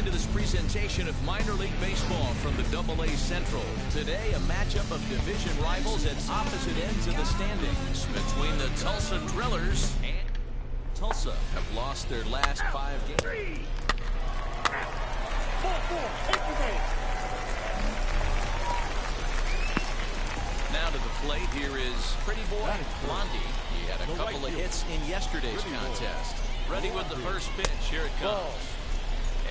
into this presentation of minor league baseball from the AA Central. Today, a matchup of division rivals at opposite ends of the standings between the Tulsa Drillers and Tulsa have lost their last 5 games. Now to the plate, here is Pretty Boy Blondie. He had a couple of hits in yesterday's contest. Ready with the first pitch. Here it comes.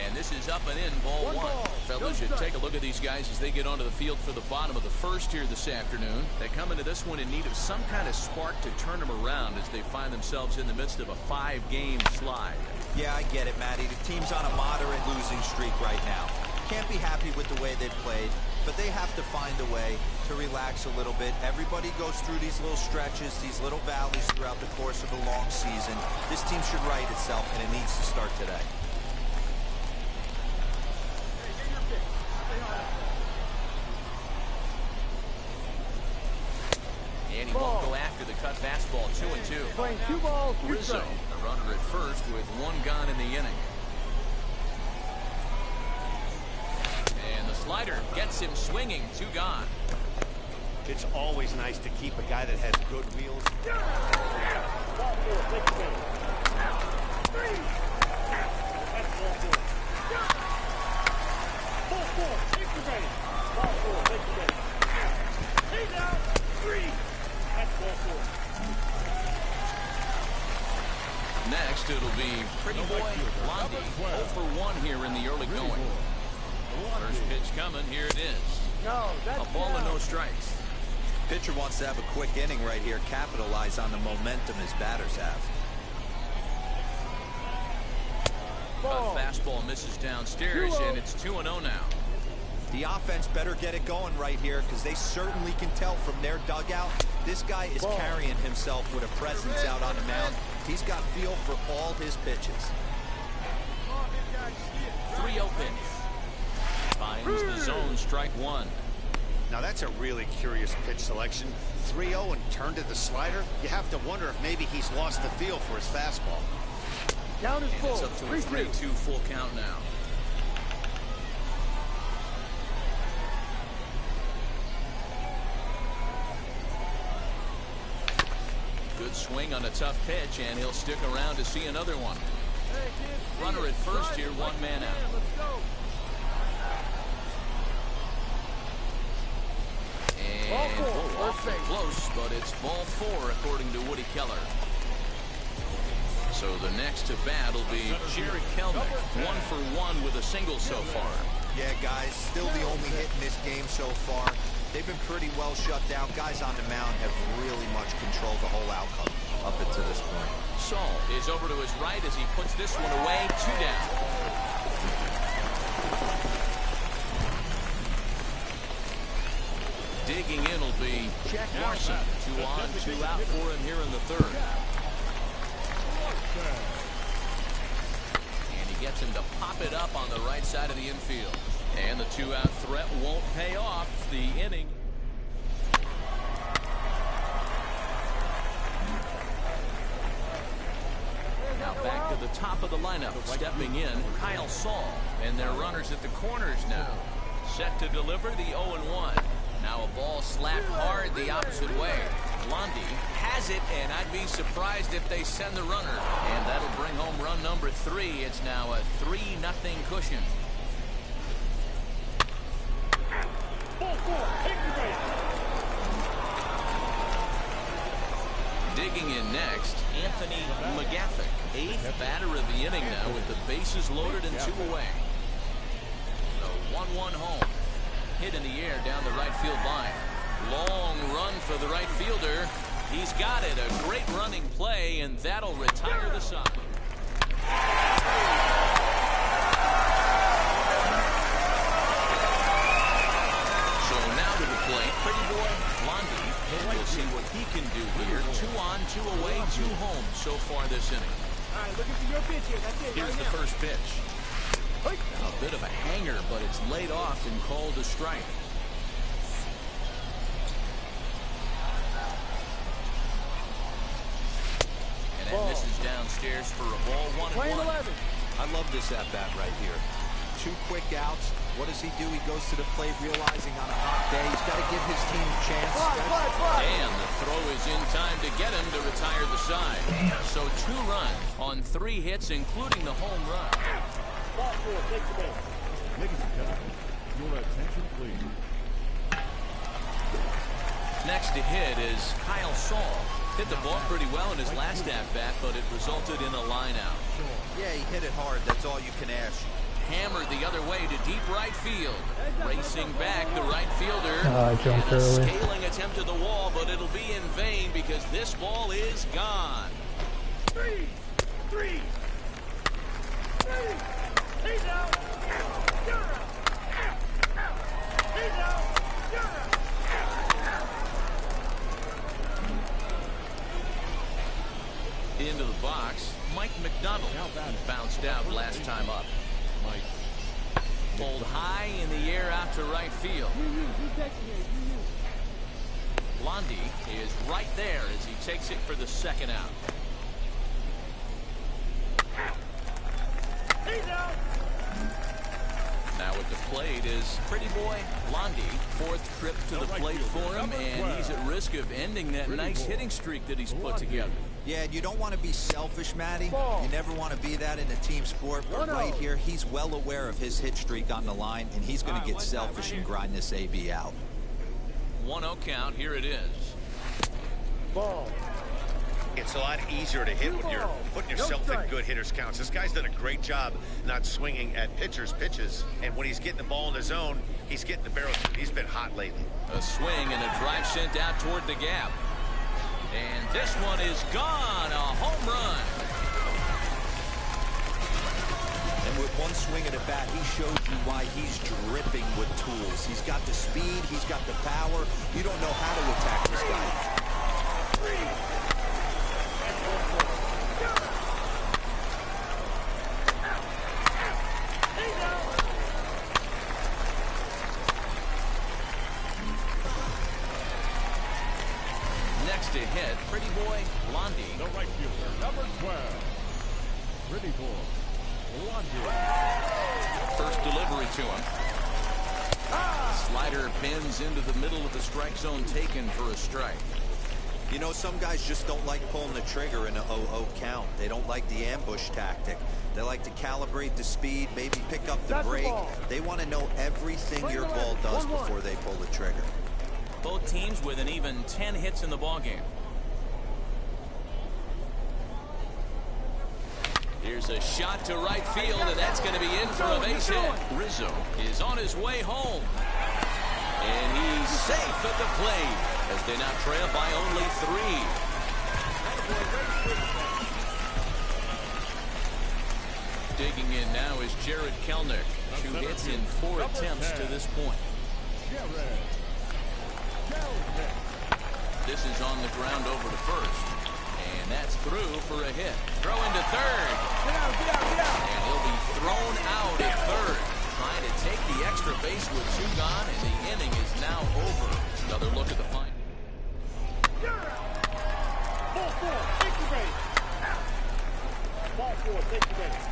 And this is up and in, ball one. Fellas, you take a look at these guys as they get onto the field for the bottom of the first here this afternoon. They come into this one in need of some kind of spark to turn them around as they find themselves in the midst of a 5-game slide. Yeah, I get it, Matty. The team's on a moderate losing streak right now. Can't be happy with the way they've played, but they have to find a way to relax a little bit. Everybody goes through these little stretches, these little valleys throughout the course of a long season. This team should right itself, and it needs to start today. And he won't go after the cut fastball. 2-2. Playing 2 balls. Rizzo, the runner at first with 1 gone in the inning. And the slider gets him swinging. 2 gone. It's always nice to keep a guy that has good wheels. Next, it'll be Pretty Boy Blondie. 0 for 1 here in the early going. First pitch coming. Here it is. A ball and no strikes. Pitcher wants to have a quick inning right here, capitalize on the momentum his batters have. A fastball misses downstairs, and it's 2-0 now. The offense better get it going right here because they certainly can tell from their dugout this guy is carrying himself with a presence out on the mound. He's got feel for all his pitches. 3-0 pitch. Finds the zone, strike 1. Now that's a really curious pitch selection. 3-0 and turned to the slider. You have to wonder if maybe he's lost the feel for his fastball. Down is full. It's up to a 3-2 full count now. Good swing on a tough pitch, and he'll stick around to see another one. Runner at first here, 1 man out. And awfully close, but it's ball 4 according to Woody Keller. So the next to bat will be Jared Kelnick, 1 for 1 with a single so far. Yeah, guys, still the only hit in this game so far. They've been pretty well shut down. Guys on the mound have really much controlled the whole outcome up until this point. Saul is over to his right as he puts this one away. 2 down. Digging in will be Jack Larson. 2 on, 2 out for him here in the 3rd. And he gets him to pop it up on the right side of the infield. And the 2-out threat won't pay off. The inning. Now back to the top of the lineup. Stepping in, Kyle Saul. And their runners at the corners now. Set to deliver the 0-1. Now a ball slapped hard the opposite way. Blondie has it, and I'd be surprised if they send the runner. And that'll bring home run number 3. It's now a 3-0 cushion. Digging in next, Anthony McGathick. 8th batter of the inning now with the bases loaded and 2 away. The 1-1 home. Hit in the air down the right field line. Long run for the right fielder. He's got it. A great running play, and that'll retire the side. So now to the plate, Pretty Boy Blondie. We'll see what he can do here. 2 on, 2 away, 2 home so far this inning. All right, looking for your pitch here. That's it. Here's the first pitch. A bit of a hanger, but it's laid off and called a strike. And then this is downstairs for a ball. 1-1. Playing 11. I love this at-bat right here. 2 quick outs. What does he do? He goes to the plate realizing on a hot day he's got to give his team a chance. And the throw is in time to get him to retire the side. So 2 runs on 3 hits, including the home run. Your attention, please. Next to hit is Kyle Saul. Hit the ball pretty well in his last at-bat, but it resulted in a line out. Yeah, he hit it hard. That's all you can ask. Hammered the other way to deep right field. Racing back, the right fielder. Jumped and a early. scaling attempt to the wall, but it'll be in vain because this ball is gone. Three. He's out. You're out. He's out. You're out. Into the box, Mike McDonald. He bounced out last time up. Pulled high in the air out to right field. Blondie is right there as he takes it for the second out. He's out. Now at the plate is Pretty Boy Blondie. 4th trip to the plate for him, and he's at risk of ending that nice hitting streak that he's put together. Yeah, and you don't want to be selfish, Matty. You never want to be that in a team sport. But right here, he's well aware of his hit streak on the line, and he's going to get selfish and grind this AB out. 1-0 count. Here it is. Ball. It's a lot easier to hit when you're putting yourself in good hitters' counts. This guy's done a great job not swinging at pitchers' pitches. And when he's getting the ball in the zone, he's getting the barrel. He's been hot lately. A swing and a drive sent out toward the gap. And this one is gone. A home run. And with one swing of the bat, he showed you why he's dripping with tools. He's got the speed. He's got the power. You don't know how to attack this guy. To hit, Pretty Boy Blondie. The right fielder, number 12. Pretty Boy Blondie. First delivery to him. Slider pins into the middle of the strike zone, taken for a strike. You know, some guys just don't like pulling the trigger in an 0-0 count. They don't like the ambush tactic. They like to calibrate the speed, maybe pick up the brake. They want to know everything your ball does before they pull the trigger. Both teams with an even 10 hits in the ballgame. Here's a shot to right field, and that's going to be in for a base hit. Rizzo is on his way home. And he's safe at the plate as they now trail by only 3. Digging in now is Jared Kelnick. 2 hits in 4 attempts to this point. This is on the ground over to first. And that's through for a hit. Throw into third. Get out. And he'll be thrown out at third. Trying to take the extra base with 2 gone, and the inning is now over. Another look at the final. Ball 4, take the base. Ball 4, take the base.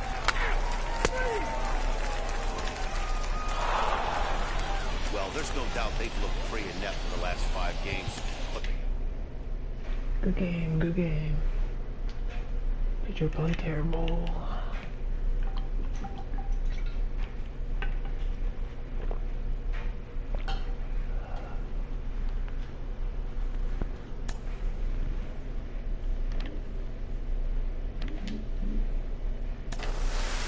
Well, there's no doubt they've looked pretty inept in the last 5 games. Good game, good game. Pitcher play terrible.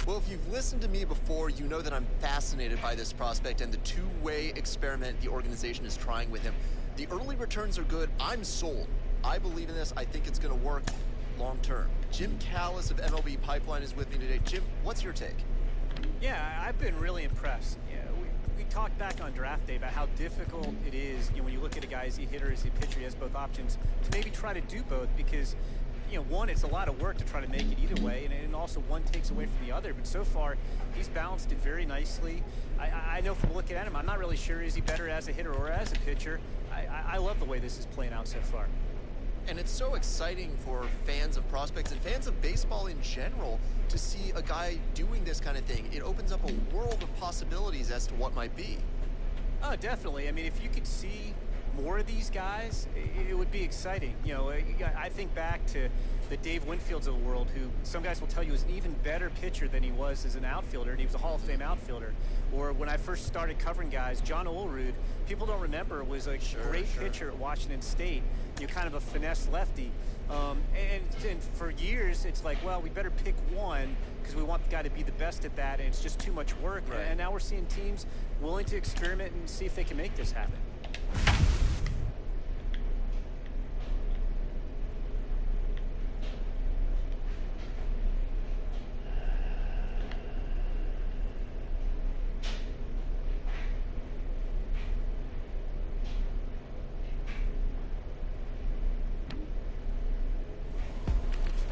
Well, if you've listened to me before, you know that I'm fascinated by this prospect and the 2-way experiment the organization is trying with him. The early returns are good. I'm sold. I believe in this. I think it's going to work long term. Jim Callis of MLB Pipeline is with me today. Jim, what's your take? Yeah, I've been really impressed. Yeah, we talked back on draft day about how difficult it is, when you look at a guy, is he a hitter, is he a pitcher, he has both options, to maybe try to do both because, one, it's a lot of work to try to make it either way, and also one takes away from the other. But so far, he's balanced it very nicely. I know from looking at him, I'm not really sure is he better as a hitter or as a pitcher. I love the way this is playing out so far. And it's so exciting for fans of prospects and fans of baseball in general to see a guy doing this kind of thing. It opens up a world of possibilities as to what might be. Oh, definitely. I mean, if you could see more of these guys, it would be exciting. You know, I think back to the Dave Winfields of the world, who some guys will tell you is an even better pitcher than he was as an outfielder, and he was a Hall of Fame outfielder. Or when I first started covering guys, John Olerud, people don't remember, was a great pitcher at Washington State. You know, kind of a finesse lefty. And for years, it's like, well, we better pick one because we want the guy to be the best at that, and it's just too much work. Right. And now we're seeing teams willing to experiment and see if they can make this happen.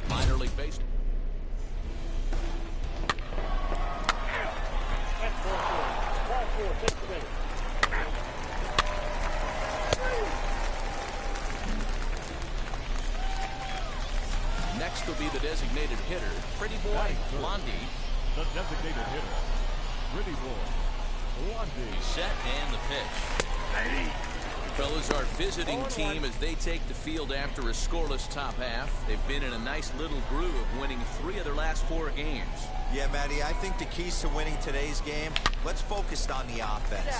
Minor league baseball. That's ball four. Take the base. Next will be the designated hitter, Pretty Boy Blondie. The designated hitter, Pretty Boy Blondie. Set and the pitch. Fellas, our visiting team as they take the field after a scoreless top half. They've been in a nice little groove of winning 3 of their last 4 games. Yeah, Matty, I think the keys to winning today's game, let's focus on the offense.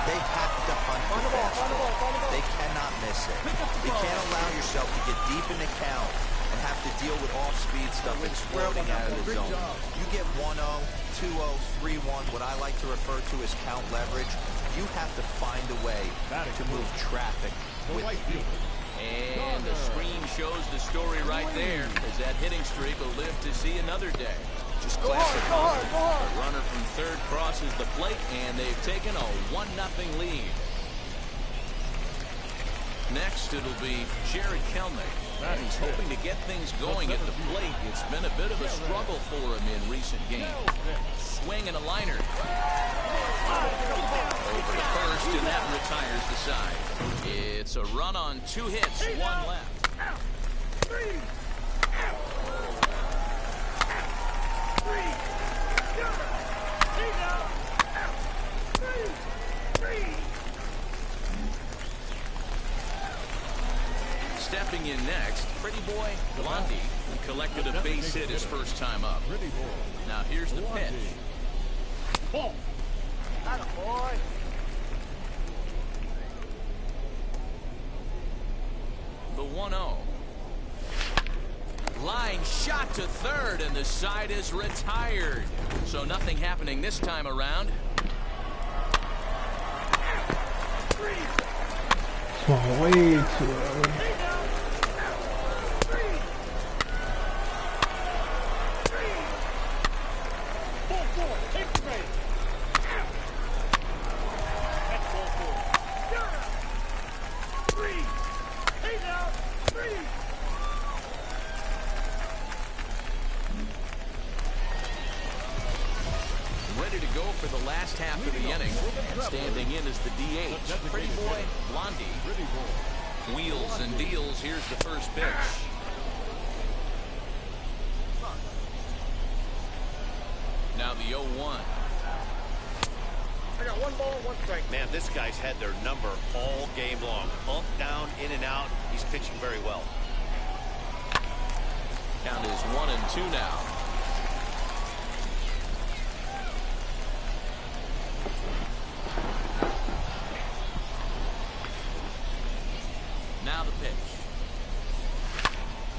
They have to hunt the fastball. They cannot miss it. You can't allow yourself to get deep in the count and have to deal with off-speed stuff exploding out of the zone. You get 1-0, 2-0, 3-1, what I like to refer to as count leverage. You have to find a way to move traffic with you. And the screen shows the story right there, as that hitting streak will live to see another day. Just classic. The runner from third crosses the plate, and they've taken a 1-0 lead. Next, it'll be Jared Kelnick. And he's hoping to get things going at the plate. It's been a bit of a struggle for him in recent games. Swing and a liner. Over to first, and that retires the side. It's a run on 2 hits, 1 left. Stepping in next, Pretty Boy Blondie, who collected a base hit his first time up. Now here's the pitch. Ball. Attaboy. The 1-0. Line shot to third, and the side is retired. So nothing happening this time around. Oh, way too early. Ready to go for the last half of the inning. And standing in is the DH, Pretty Boy Blondie. Wheels and deals. Here's the first pitch. Now the 0-1. I got 1 ball, 1 strike. Man, this guy's had their number all game long. Up, down, in and out. He's pitching very well. Count is 1-2 now. Now the pitch.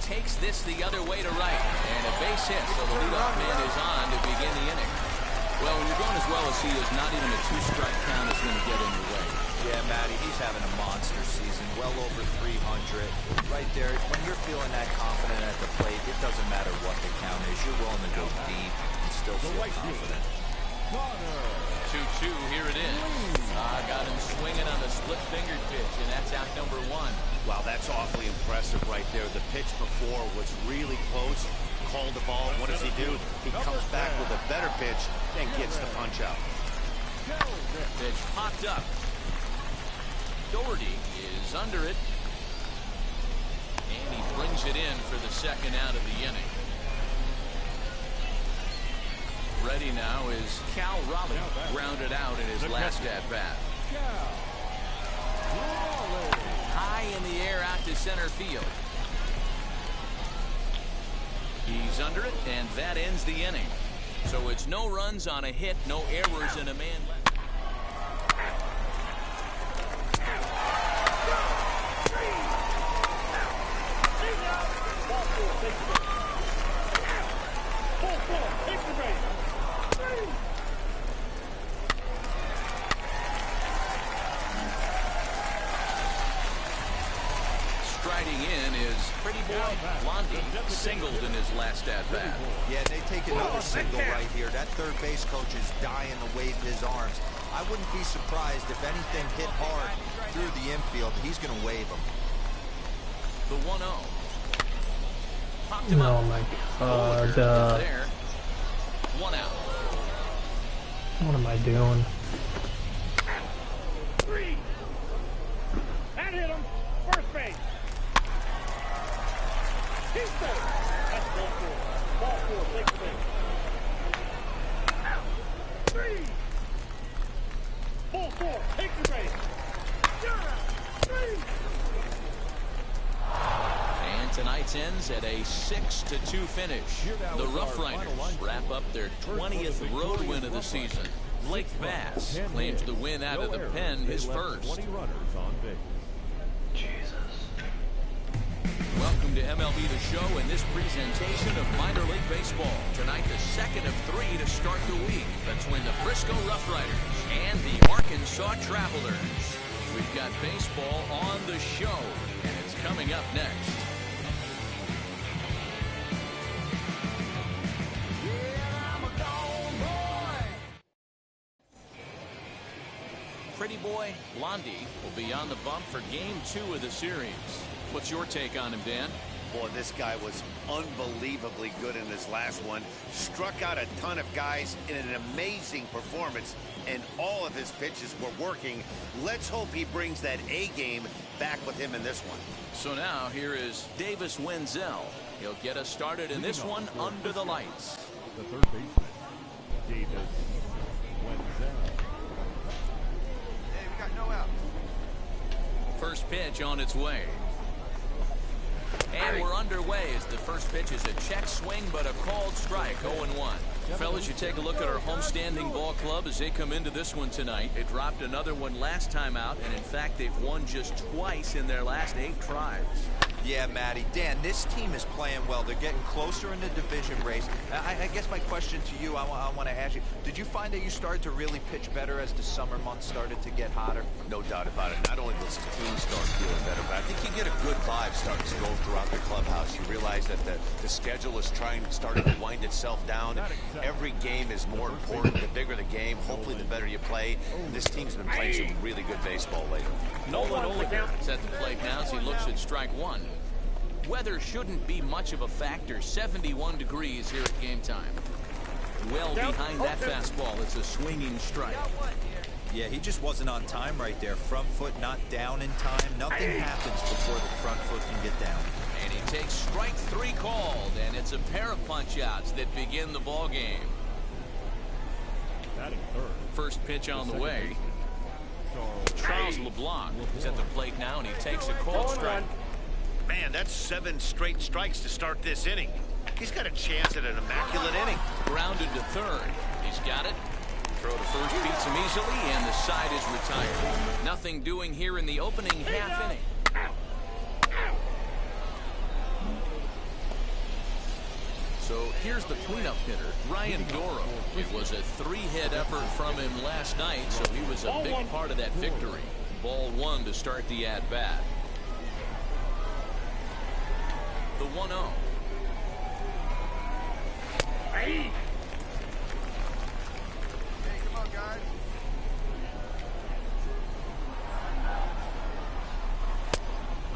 Takes this the other way to right. And a base hit, so the leadoff man is on to begin the inning. Well, when you're going as well as he is, not even a 2-strike count is going to get in your way. Yeah, Matty, he's having a monster season, well over 300. Right there, when you're feeling that confident at the plate, it doesn't matter what the count is. You're willing to go deep and still feel confident. 2-2, here it is. Got him swinging on the split-fingered pitch, and that's out number 1. Wow, that's awfully impressive right there. The pitch before was really close. Called the ball. What does he do? He comes back with a better pitch and gets the punch out. Pitch popped up. Doherty is under it. brings it in for the second out of the inning. Ready now is Cal Raleigh, grounded out in his last at-bat. High in the air out to center field. He's under it, and that ends the inning. So it's no runs on a hit, no errors, and a man left. Striding in is Pretty Boy Blondie, singled in his last at-bat. Yeah, they take another single right here. That third base coach is dying to wave his arms. I wouldn't be surprised if anything hit hard through the infield. He's going to wave them. The 1-0. Popped him Oh up. my Holder is god. there. 1 out. What am I doing? 3. That hit him. First base. He's safe. That's ball 4. Ball 4. Take the base. 3. Ball 4. Take the base. 3. And tonight's ends at a 6-2 finish. The Rough Riders wrap up their 20th road win of the season. Blake Bass claims the win out of the pen, his first. 20 runners on base. Jesus. Welcome to MLB The Show and this presentation of minor league baseball. Tonight, the second of 3 to start the week between the Frisco Rough Riders and the Arkansas Travelers. We've got baseball on the show, and it's coming up next. Pretty Boy Blondie will be on the bump for Game 2 of the series. What's your take on him, Dan? Boy, this guy was unbelievably good in his last one. Struck out a ton of guys in an amazing performance, and all of his pitches were working. Let's hope he brings that A game back with him in this one. So now here is Davis Wenzel. He'll get us started in this one under the lights. The third baseman, Davis Wenzel. Hey, we got no out. First pitch on its way. And we're underway as the first pitch is a check swing, but a called strike, 0-1. Fellas, you take a look at our homestanding ball club as they come into this one tonight. They dropped another one last time out, and in fact, they've won just twice in their last 8 tries. Yeah, Matty. Dan, this team is playing well. They're getting closer in the division race. I guess my question to you, I want to ask you, did you find that you started to really pitch better as the summer months started to get hotter? No doubt about it. Not only does the team start feeling better, but I think you get a good vibe starting to go throughout the clubhouse. You realize that the schedule is starting to wind itself down. Every game is more important. The bigger the game, hopefully the better you play. This team's been playing some really good baseball lately. Nolan Oliger is at the plate now as he looks at strike 1. Weather shouldn't be much of a factor. 71 degrees here at game time. Well behind that fastball. It's a swinging strike. Yeah, he just wasn't on time right there. Front foot not down in time. Nothing happens before the front foot can get down. And he takes strike 3 called, and it's a pair of punch-outs that begin the ball game. Batting third. First pitch on the way. Charles LeBlanc is at the plate now, and he takes a called strike. Man, that's 7 straight strikes to start this inning. He's got a chance at an immaculate inning. Grounded to third. He's got it. Throw to first beats him easily, and the side is retired. Nothing doing here in the opening half inning. So here's the cleanup hitter, Ryan Doro. It was a 3-hit effort from him last night, so he was a big part of that victory. Ball 1 to start the at-bat. The 1-0. Hey, come on, guys.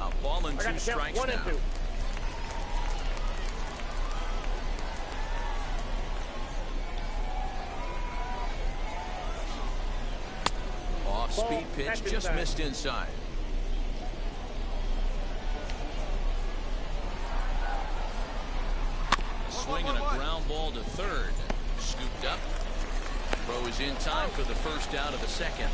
A ball and 2 strikes 1 and now. 2. Off-speed pitch just missed inside. swing and a ground ball to third. Scooped up. Throw is in time for the first out of the second.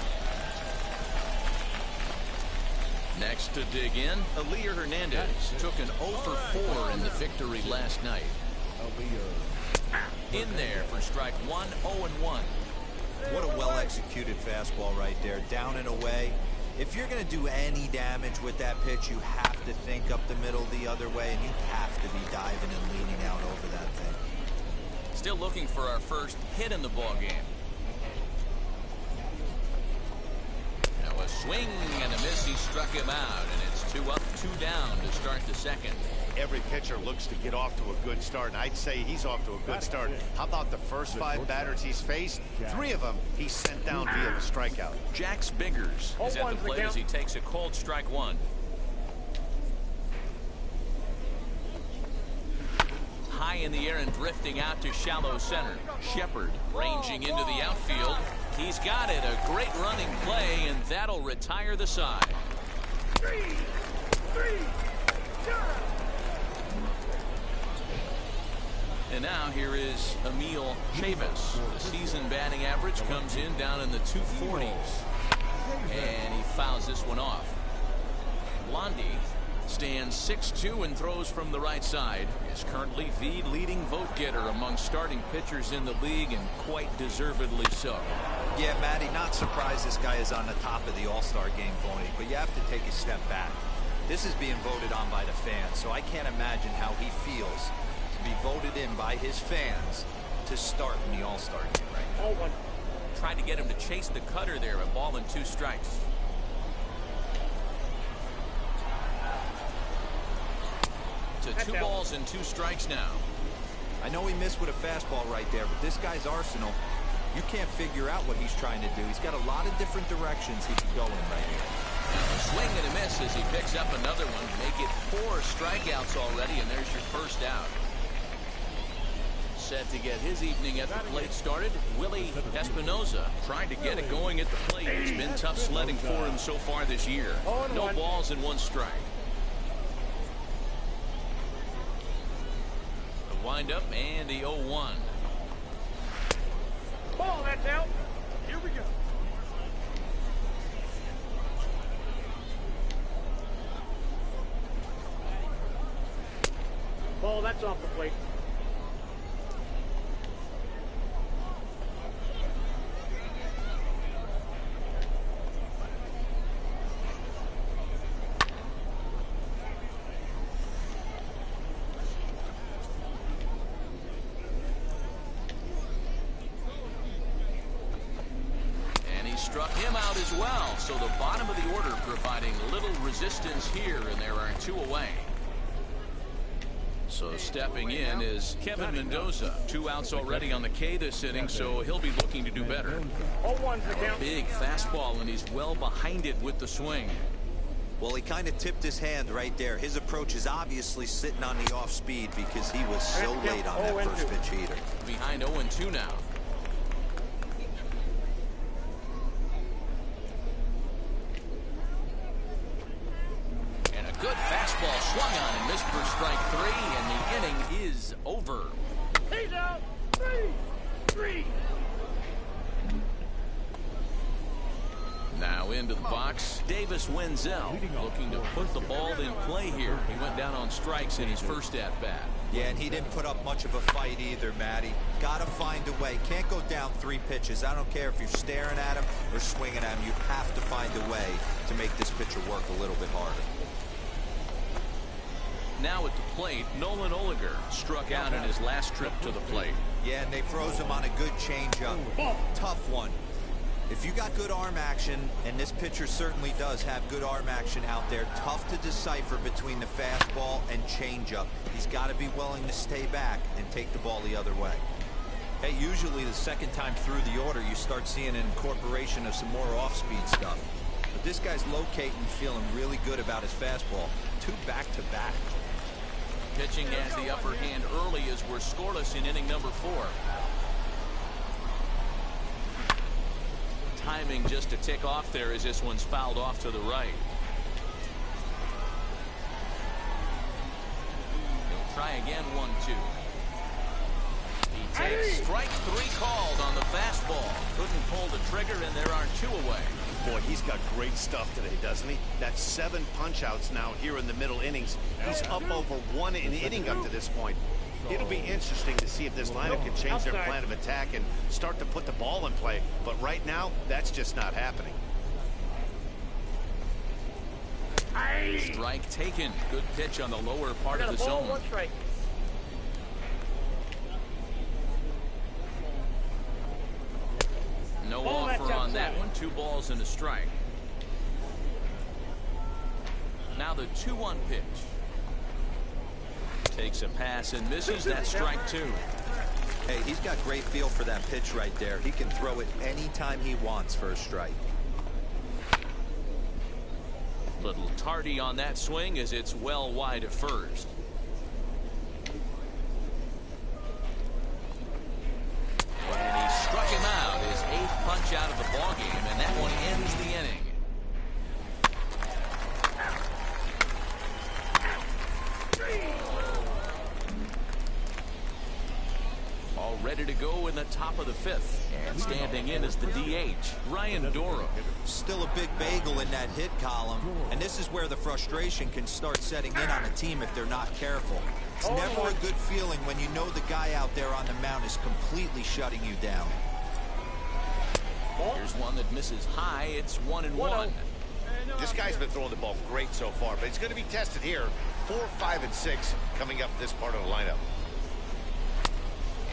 Next to dig in, Elir Hernandez took an 0 for 4 in the victory last night. In there for strike one, 0-1. What a well-executed fastball right there, down and away. If you're going to do any damage with that pitch, you have to think up the middle the other way, and you have to be diving and leaning out over that thing. Still looking for our first hit in the ball game. Now a swing and a miss. He struck him out, and it's 2 up, 2 down to start the second. Every pitcher looks to get off to a good start, and I'd say he's off to a good start. How about the first 5 batters he's faced? 3 of them he's sent down via the strikeout. Jax Biggers is at the plate as he takes a cold strike one. High in the air and drifting out to shallow center. Shepard ranging into the outfield. He's got it. A great running play, and that'll retire the side. 3, 0. And now here is Emil Chavis. The season batting average comes in down in the 240s. And he fouls this one off. Blondie stands 6'2" and throws from the right side. Is currently the leading vote getter among starting pitchers in the league, and quite deservedly so. Yeah, Matty, not surprised this guy is on the top of the All-Star game voting, but you have to take a step back. This is being voted on by the fans, so I can't imagine how he feels to be voted in by his fans to start in the All-Star game right now. Tried to get him to chase the cutter there, a ball and 2 strikes. To 2 balls and 2 strikes now. I know he missed with a fastball right there, but this guy's arsenal, you can't figure out what he's trying to do. He's got a lot of different directions he can go in right here. A swing and a miss as he picks up another one. Make it 4 strikeouts already, and there's your first out. Set to get his evening at the plate started, Willie Espinoza trying to get it going at the plate. It's been tough sledding for him so far this year. No balls and 1 strike. The windup and the 0-1. Ball, that's out. Here we go. Ball, that's off the plate. Struck him out as well, so the bottom of the order providing little resistance here, and there are 2 away. So stepping in is Kevin Mendoza. 2 outs already on the K this inning, so he'll be looking to do better. A big fastball, and he's well behind it with the swing. Well, he kind of tipped his hand right there. His approach is obviously sitting on the off speed because he was so late on that first pitch heater. Behind 0-2 now. Good fastball swung on and missed for strike 3, and the inning is over. He's out. 3. Now into the box, Davis Wenzel looking to put the ball in play here. He went down on strikes in his first at-bat. Yeah, and he didn't put up much of a fight either, Matty. Gotta find a way. Can't go down 3 pitches. I don't care if you're staring at him or swinging at him. You have to find a way to make this pitcher work a little bit harder. Now at the plate, Nolan Oliger struck out in his last trip to the plate. Yeah, and they froze him on a good changeup. Tough one. If you got good arm action, and this pitcher certainly does have good arm action out there, tough to decipher between the fastball and changeup. He's got to be willing to stay back and take the ball the other way. Hey, usually the second time through the order, you start seeing an incorporation of some more off-speed stuff. But this guy's locating, feeling really good about his fastball. 2 back-to-back. Pitching has the upper hand early as we're scoreless in inning number 4. Timing just to tick off there as this one's fouled off to the right. He'll try again, 1-2. It's strike 3 called on the fastball. Couldn't pull the trigger, and there are 2 away. Boy, he's got great stuff today, doesn't he? That's 7 punch-outs now here in the middle innings. He's up over 1 an inning up to this point. It'll be interesting to see if this lineup can change their plan of attack and start to put the ball in play. But right now, that's just not happening. Strike taken. Good pitch on the lower part of the zone. No offer on that one. 2 balls and a strike. Now the 2-1 pitch. Takes a pass and misses. That strike 2. Hey, he's got great feel for that pitch right there. He can throw it anytime he wants for a strike. Little tardy on that swing as it's well wide of first. And he struck him out, his 8th punch out of the ballgame, and that one ends the inning. All ready to go in the top of the 5th. And standing in is the DH, Ryan Doro. Still a big bagel in that hit column, and this is where the frustration can start setting in on a team if they're not careful. It's never a good feeling when you know the guy out there on the mound is completely shutting you down. Here's one that misses high. It's 1-1. This guy's been throwing the ball great so far, but he's going to be tested here. 4, 5, and 6 coming up this part of the lineup.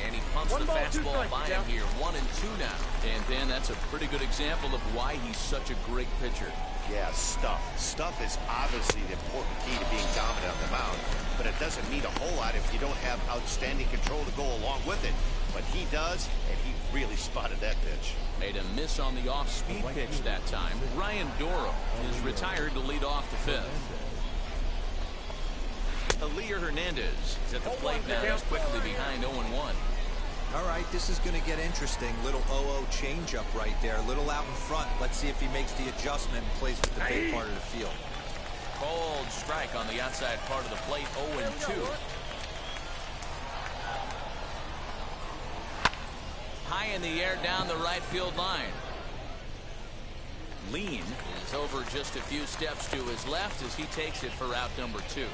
And he pumps the fastball by him here. 1-2 now. And then that's a pretty good example of why he's such a great pitcher. Yeah, stuff. Stuff is obviously the important key to being dominant on the mound, but it doesn't mean a whole lot if you don't have outstanding control to go along with it. But he does, and he really spotted that pitch. Made a miss on the off-speed pitch that time. Ryan Doro is retired to lead off the 5th. Elier Hernandez is at the plate now. He's quickly behind 0-1. All right, this is going to get interesting. Little 0-0 changeup right there. A little out in front. Let's see if he makes the adjustment and plays with the big part of the field. Cold strike on the outside part of the plate. 0-2. High in the air down the right field line. Lean is over just a few steps to his left as he takes it for out number 2.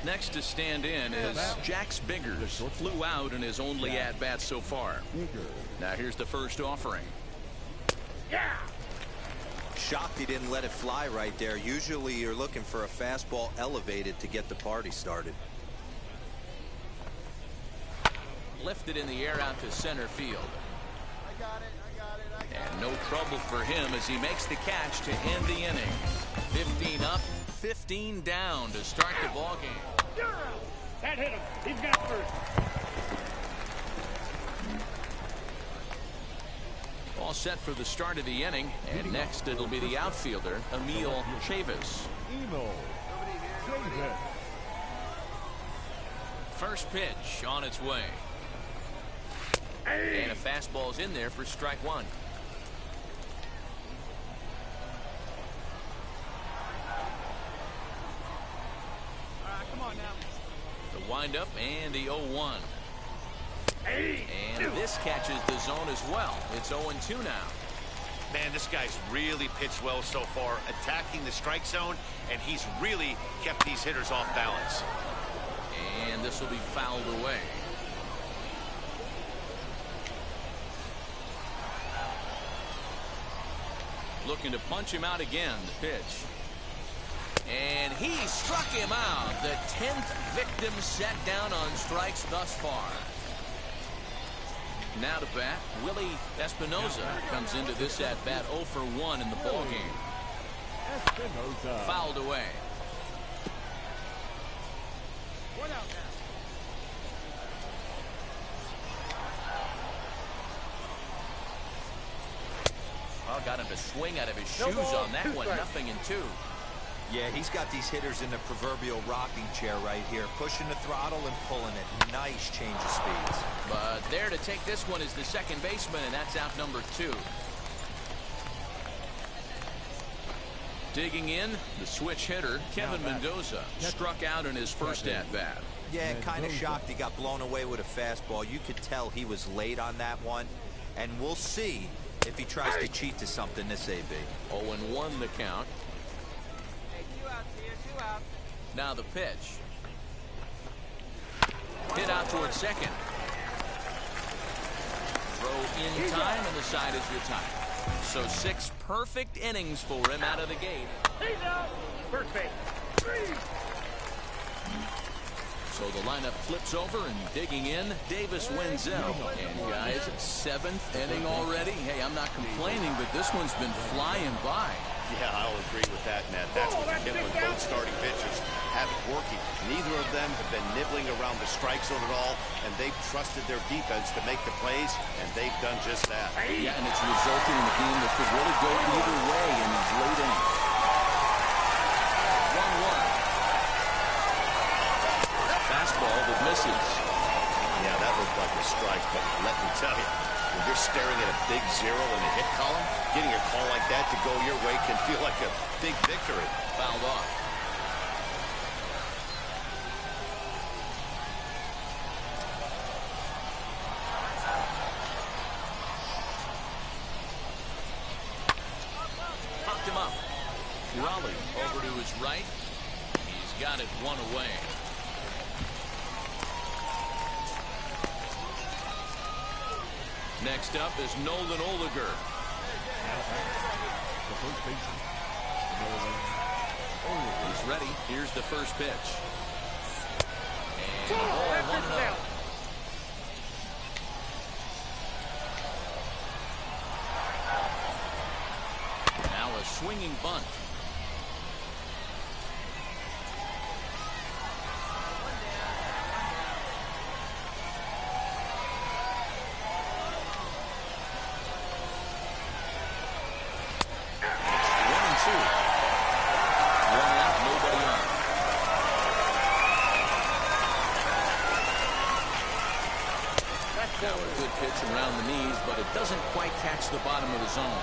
Next to stand in is Jax Biggers. Flew out in his only at-bat so far. Now here's the first offering. Shocked he didn't let it fly right there. Usually you're looking for a fastball elevated to get the party started. Lifted in the air out to center field. And no trouble for him as he makes the catch to end the inning. 15 up, 15 down to start the ball game. That hit him. He's got first. All set for the start of the inning, and next it'll be the outfielder, Emil Chavis. First pitch on its way. And a fastball's in there for strike 1. Come on now. The windup and the 0-1. And this catches the zone as well. It's 0-2 now. Man, this guy's really pitched well so far, attacking the strike zone, and he's really kept these hitters off balance. And this will be fouled away. Looking to punch him out again. The pitch. And he struck him out. The 10th victim set down on strikes thus far. Now to bat, Willie Espinoza comes into this at bat 0 for 1 in the ball game. Fouled away. One out now. Well, got him to swing out of his shoes on that one. 0-2. Yeah, he's got these hitters in the proverbial rocking chair right here, pushing the throttle and pulling it. Nice change of speeds. But there to take this one is the second baseman, and that's out number 2. Digging in, the switch hitter, Kevin Mendoza, struck out in his first at-bat. Yeah, kind of shocked he got blown away with a fastball. You could tell he was late on that one. And we'll see if he tries to cheat to something this AB. 0-1 the count. Now the pitch. Hit out towards second. Throw in time, and the side is retired. So 6 perfect innings for him out of the gate. He's out. First base. So the lineup flips over, and digging in, Davis Wenzel. And guys, 7th inning already. Hey, I'm not complaining, but this one's been flying by. Yeah, I'll agree with that, Matt. That's what you get when both starting pitchers have it working. Neither of them have been nibbling around the strike zone at all, and they've trusted their defense to make the plays, and they've done just that. Yeah, and it's resulting in a game that could really go either way in these late innings. 1-1. Fastball that misses. Yeah, that looked like a strike, but let me tell you, when you're staring at a big 0 in the hit column, getting a call like that to go your way can feel like a big victory. Fouled off. Popped him up. Raleigh over to his right. He's got it 1 away. Next up is Nolan Oliger. He's ready. Here's the first pitch. And ball 1-0. Now a swinging bunt. Now a good pitch around the knees, but it doesn't quite catch the bottom of the zone.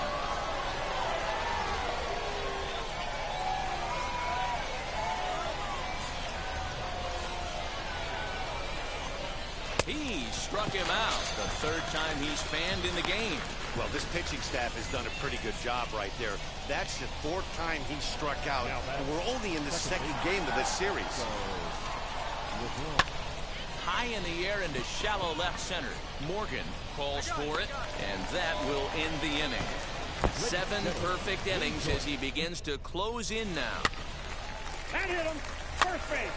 He struck him out. The 3rd time he's fanned in the game. Well, this pitching staff has done a pretty good job right there. That's the 4th time he struck out, and we're only in the 2nd game of this series. High in the air into shallow left center. Morgan calls for it, and that will end the inning. 7 perfect innings as he begins to close in now. That hit him. First base.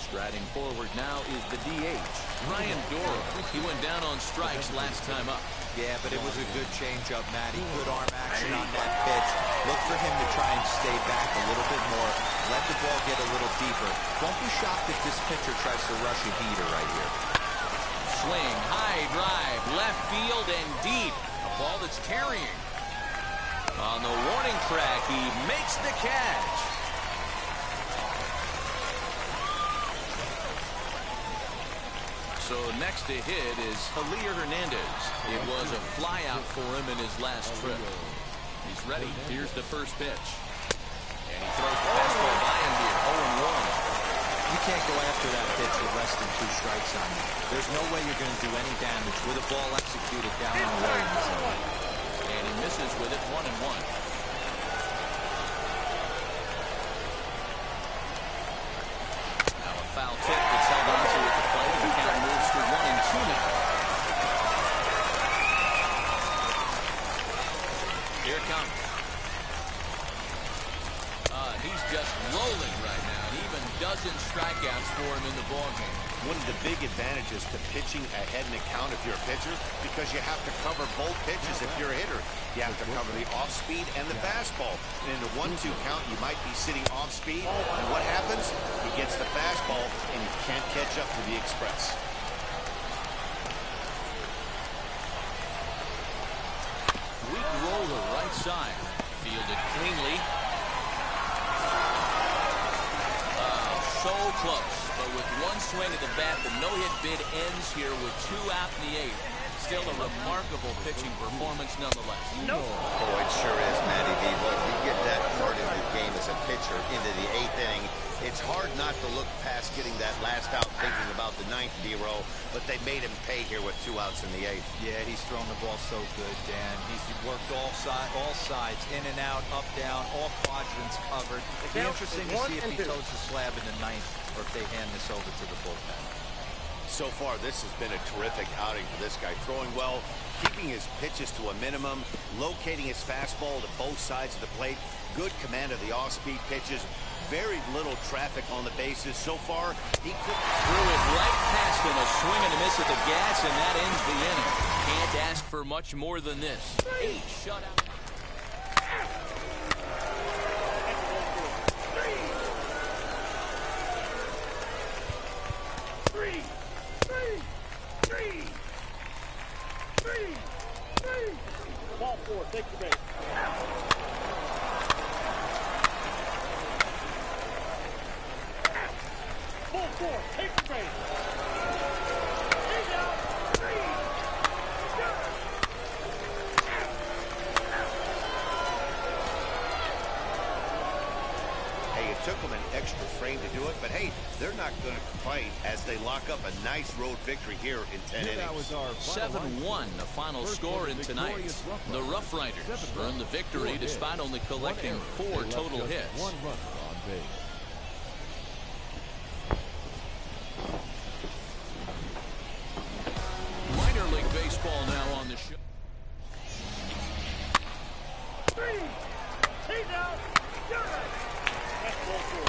Striding forward now is the DH, Ryan Dora. He went down on strikes last time up. Yeah, but it was a good changeup, Matty. Good arm action on that pitch. Look for him to try and stay back a little bit more. Let the ball get a little deeper. Don't be shocked if this pitcher tries to rush a heater right here. Swing, high drive, left field and deep. A ball that's carrying. On the warning track, he makes the catch. So next to hit is Javier Hernandez. It was a flyout for him in his last trip. He's ready. Here's the first pitch. And he throws the fastball by him here. 0-1. You can't go after that pitch with less than 2 strikes on you. There's no way you're going to do any damage with a ball executed down and away in the zone. And he misses with it. 1-1. Now a foul tip that's held on to at the plate, and the count moves to 1-2 now. Here it comes. He's just rolling right now, and even dozen strikeouts for him in the ballgame. One of the big advantages to pitching ahead in the count if you're a pitcher, because you have to cover both pitches if you're a hitter. You have to cover the off-speed and the fastball. And in the 1-2 count, you might be sitting off-speed, and what happens? He gets the fastball, and he can't catch up to the express. Weak roller right side. Fielded cleanly. So close, but with one swing of the bat, the no-hit bid ends here with 2 out in the 8th. Still a remarkable pitching performance nonetheless. Nope. Oh, it sure is, Matty D. Look, you get that part of the game as a pitcher into the 8th inning. It's hard not to look past getting that last out thinking about the 9th D-row, but they made him pay here with 2 outs in the 8th. Yeah, he's thrown the ball so good, Dan. He's worked all sides, in and out, up, down, all quadrants covered. It'll be interesting to see if he toes the slab in the 9th or if they hand this over to the bullpen. So far, this has been a terrific outing for this guy. Throwing well, keeping his pitches to a minimum, locating his fastball to both sides of the plate, good command of the off-speed pitches, very little traffic on the bases. So far, he threw it right past him, a swing and a miss at the gas, and that ends the inning. Can't ask for much more than this. 8 shutout. Ball 4, take the base. Ball 4, take the base. He's out. 3. Hey, it took them an extra frame to do it, but hey, they're not going to complain as they lock up a nice road victory here in 10 innings. 7-1, the final score in tonight. The Rough Riders earn the victory despite only collecting 4 total hits. 1 runner on base. Minor League Baseball now on the show. 3. He's out. That's ball 4.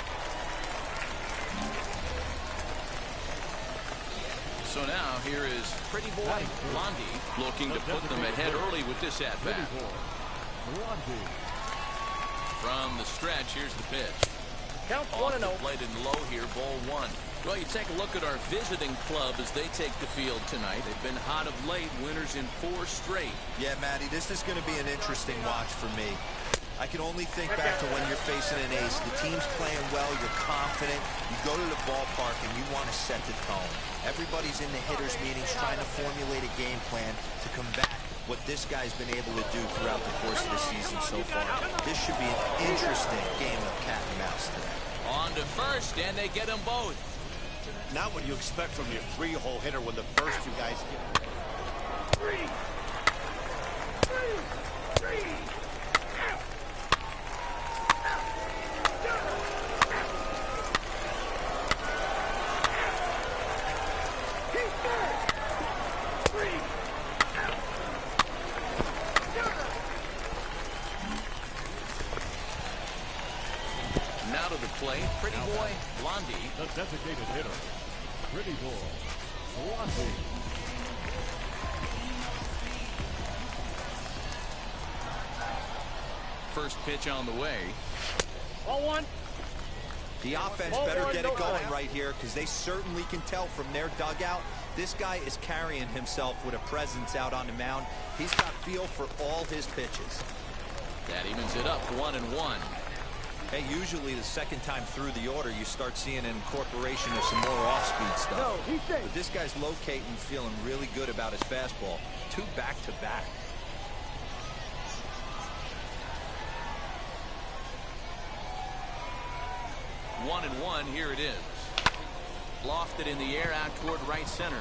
So now here is Pretty Boy Blondie looking to put them ahead early with this at-bat. From the stretch, here's the pitch. Count Off 1-0. the plate and low here, ball 1. Well, you take a look at our visiting club as they take the field tonight. They've been hot of late, winners in 4 straight. Yeah, Matty, this is going to be an interesting watch for me. I can only think back to when you're facing an ace. The team's playing well, you're confident. You go to the ballpark and you want to set the tone. Everybody's in the hitters' meetings trying to formulate a game plan to combat what this guy's been able to do throughout the course of the season so far. This should be an interesting game of cat and mouse today. On to first, and they get them both. Not what you expect from your 3-hole hitter when the first 2 guys get. 3. Now to the plate, Pretty Boy Blondie. The designated hitter, Pretty Boy Blondie. First pitch on the way. Ball 1. The offense better get it going right here because they certainly can tell from their dugout. This guy is carrying himself with a presence out on the mound. He's got feel for all his pitches. That evens it up, 1-1. Hey, usually the second time through the order, you start seeing an incorporation of some more off-speed stuff. No, he's safe. But this guy's locating, feeling really good about his fastball. 2 back-to-back. One and 1, here it is. Lofted in the air out toward right center.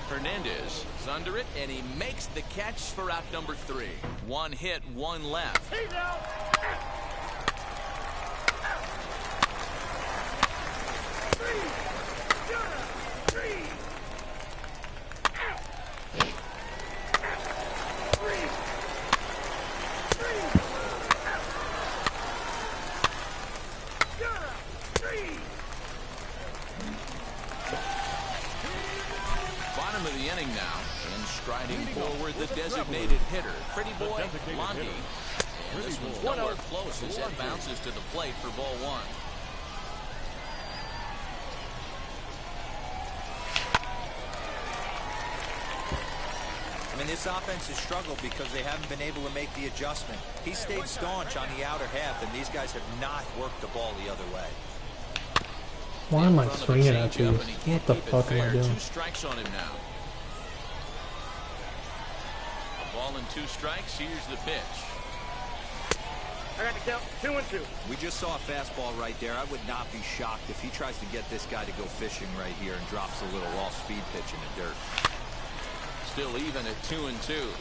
Hernandez is under it, and he makes the catch for out number 3. 1 hit, 1 left. He's out. 3. Bottom of the inning now, and striding forward the designated hitter, Pretty Boy Blondie. And this one's nowhere close as it bounces to the plate for ball 1. I mean, this offense has struggled because they haven't been able to make the adjustment. He stayed staunch on the outer half, and these guys have not worked the ball the other way. Why am I swinging at these? What the fuck am I doing? 2 strikes on him now. Ball and 2 strikes. Here's the pitch. I got the count. 2-2. We just saw a fastball right there. I would not be shocked if he tries to get this guy to go fishing right here and drops a little off-speed pitch in the dirt. Still even at 2-2.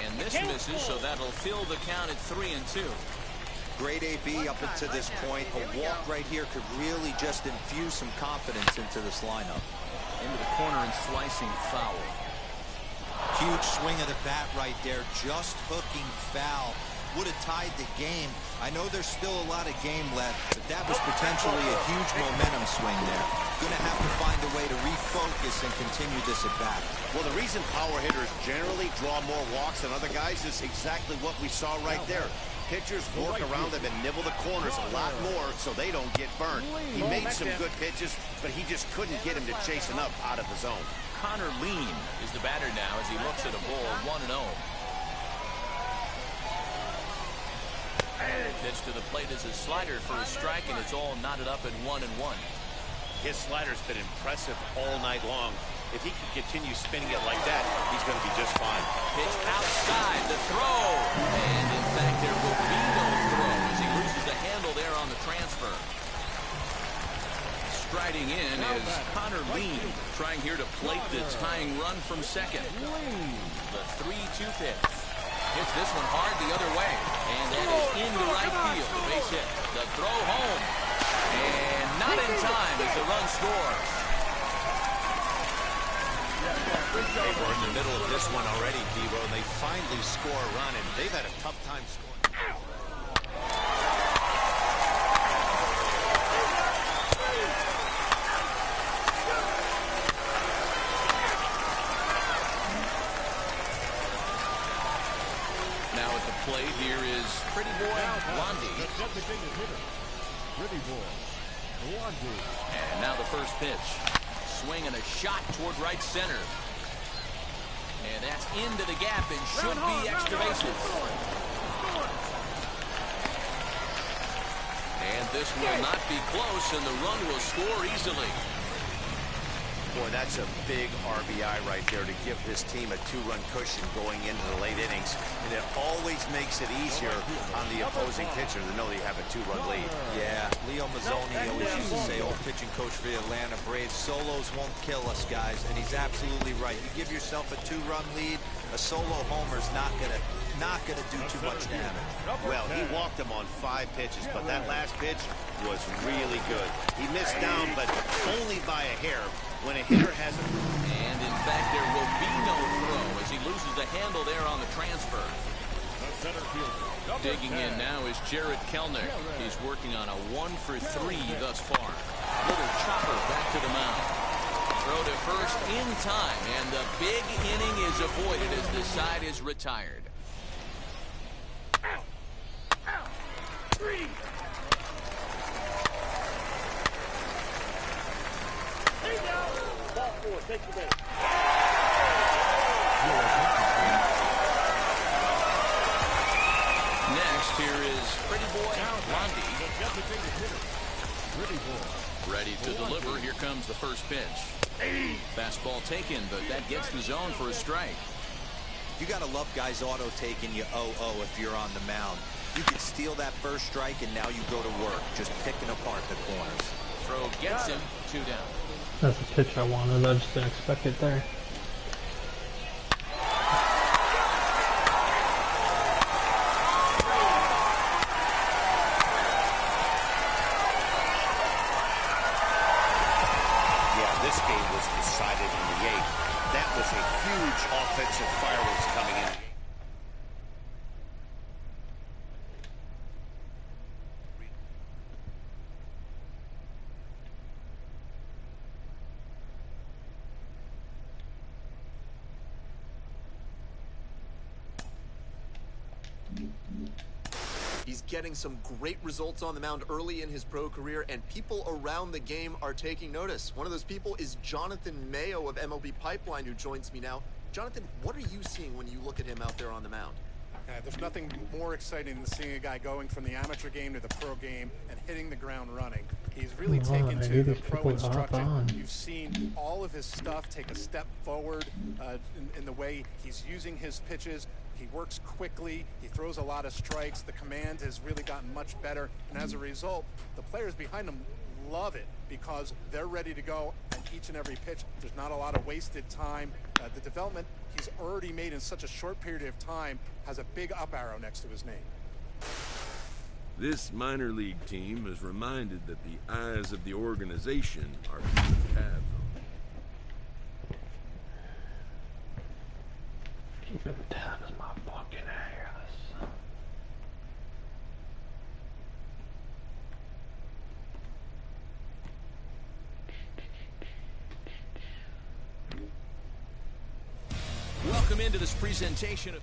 And this misses, so that'll fill the count at 3-2. Great AB up until this point. A walk right here could really just infuse some confidence into this lineup. Into the corner and slicing foul. Huge swing of the bat right there. Just hooking foul. Would have tied the game. I know there's still a lot of game left, but that was potentially a huge momentum swing there. Gonna have to find a way to refocus and continue this at bat. Well, the reason power hitters generally draw more walks than other guys is exactly what we saw right there. Pitchers work around them and nibble the corners a lot more so they don't get burned. He made some good pitches, but he just couldn't get him to chase enough out of the zone. Connor Lean is the batter now as he looks at a ball 1-0. Pitch to the plate is a slider for a strike, and it's all knotted up at 1-1. His slider's been impressive all night long. If he can continue spinning it like that, he's going to be just fine. Pitch outside, the throw. And in fact, there will be no throw as he loses the handle there on the transfer. Striding in is Connor Lean, trying here to plate the tying run from second. The 3-2 pitch. Hits this one hard the other way. And that is into right field. The base hit. The throw home. And not in time as the run scores. They were in the middle of this one already, Devo, and they finally score a run, and they've had a tough time scoring. Now at the plate, here is Pretty Boy Blondie. The designated hitter, Pretty Boy Blondie. And now the first pitch. Swing and a shot toward right center. And that's into the gap and should be extra bases. And this will not be close, and the run will score easily. Boy, that's a big RBI right there to give this team a 2-run cushion going into the late innings. And it always makes it easier on the opposing pitcher to know that you have a 2-run lead. Yeah, Leo Mazzoni always used to say, old pitching coach for the Atlanta Braves, solos won't kill us, guys. And he's absolutely right. You give yourself a 2-run lead, a solo homer's not gonna do too much damage. Well, he walked him on 5 pitches, but that last pitch was really good. He missed down, but only by a hair. When a hitter has a... And in fact, there will be no throw as he loses the handle there on the transfer. Digging in now is Jared Kelnick. He's working on a 1-for-3 thus far. Little chopper back to the mound. Throw to first in time, and the big inning is avoided as the side is retired. Ball 4, take the base. Next, here is Pretty Boy Blondie. Pretty Boy. Ready to deliver. Here comes the first pitch. Fastball taken, but that gets the zone for a strike. You gotta love guys auto taking you 0-0 if you're on the mound. You could steal that first strike, and now you go to work, just picking apart the corners. Throw gets him, 2 down. That's the pitch I wanted. I just didn't expect it there. Yeah, this game was decided in the 8th. That was a huge offensive fireworks coming in. He's getting some great results on the mound early in his pro career, and people around the game are taking notice. One of those people is Jonathan Mayo of MLB Pipeline, who joins me now. Jonathan, what are you seeing when you look at him out there on the mound? There's nothing more exciting than seeing a guy going from the amateur game to the pro game and hitting the ground running. He's really taken to the pro instruction. You've seen all of his stuff take a step forward in the way he's using his pitches. He works quickly. He throws a lot of strikes. The command has really gotten much better. And as a result, the players behind him love it because they're ready to go at each and every pitch. There's not a lot of wasted time. The development he's already made in such a short period of time has a big up arrow next to his name. This minor league team is reminded that the eyes of the organization are keeping tabs on. Keeping tabs on my fucking ass. Welcome into this presentation of...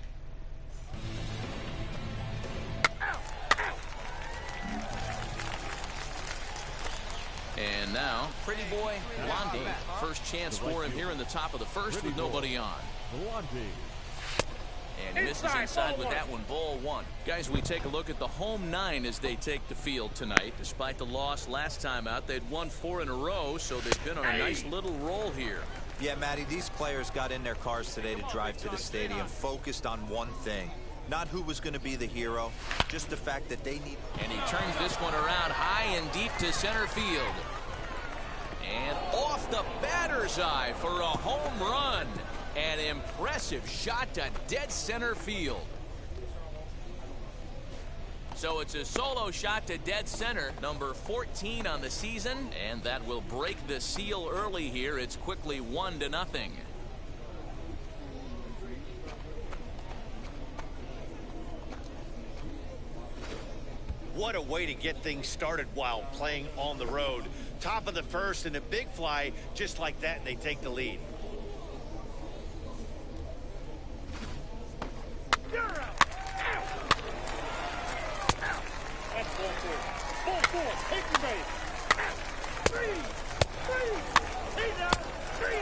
And now, pretty boy Blondie. First chance for him here in the top of the first with nobody on. And he misses inside with that one, ball one. Guys, we take a look at the home 9 as they take the field tonight. Despite the loss last time out, they'd won 4 in a row, so they've been on a nice little roll here. Yeah, Matty, these players got in their cars today to drive to the stadium, focused on one thing. Not who was going to be the hero, just the fact that they need... And he turns this one around high and deep to center field. And off the batter's eye for a home run. An impressive shot to dead center field. So it's a solo shot to dead center, number 14 on the season, and that will break the seal early here. It's quickly 1-0. What a way to get things started while playing on the road. Top of the first and a big fly just like that, and they take the lead. That's ball 4. Ball 4. Take the base. 3. He's out. 3.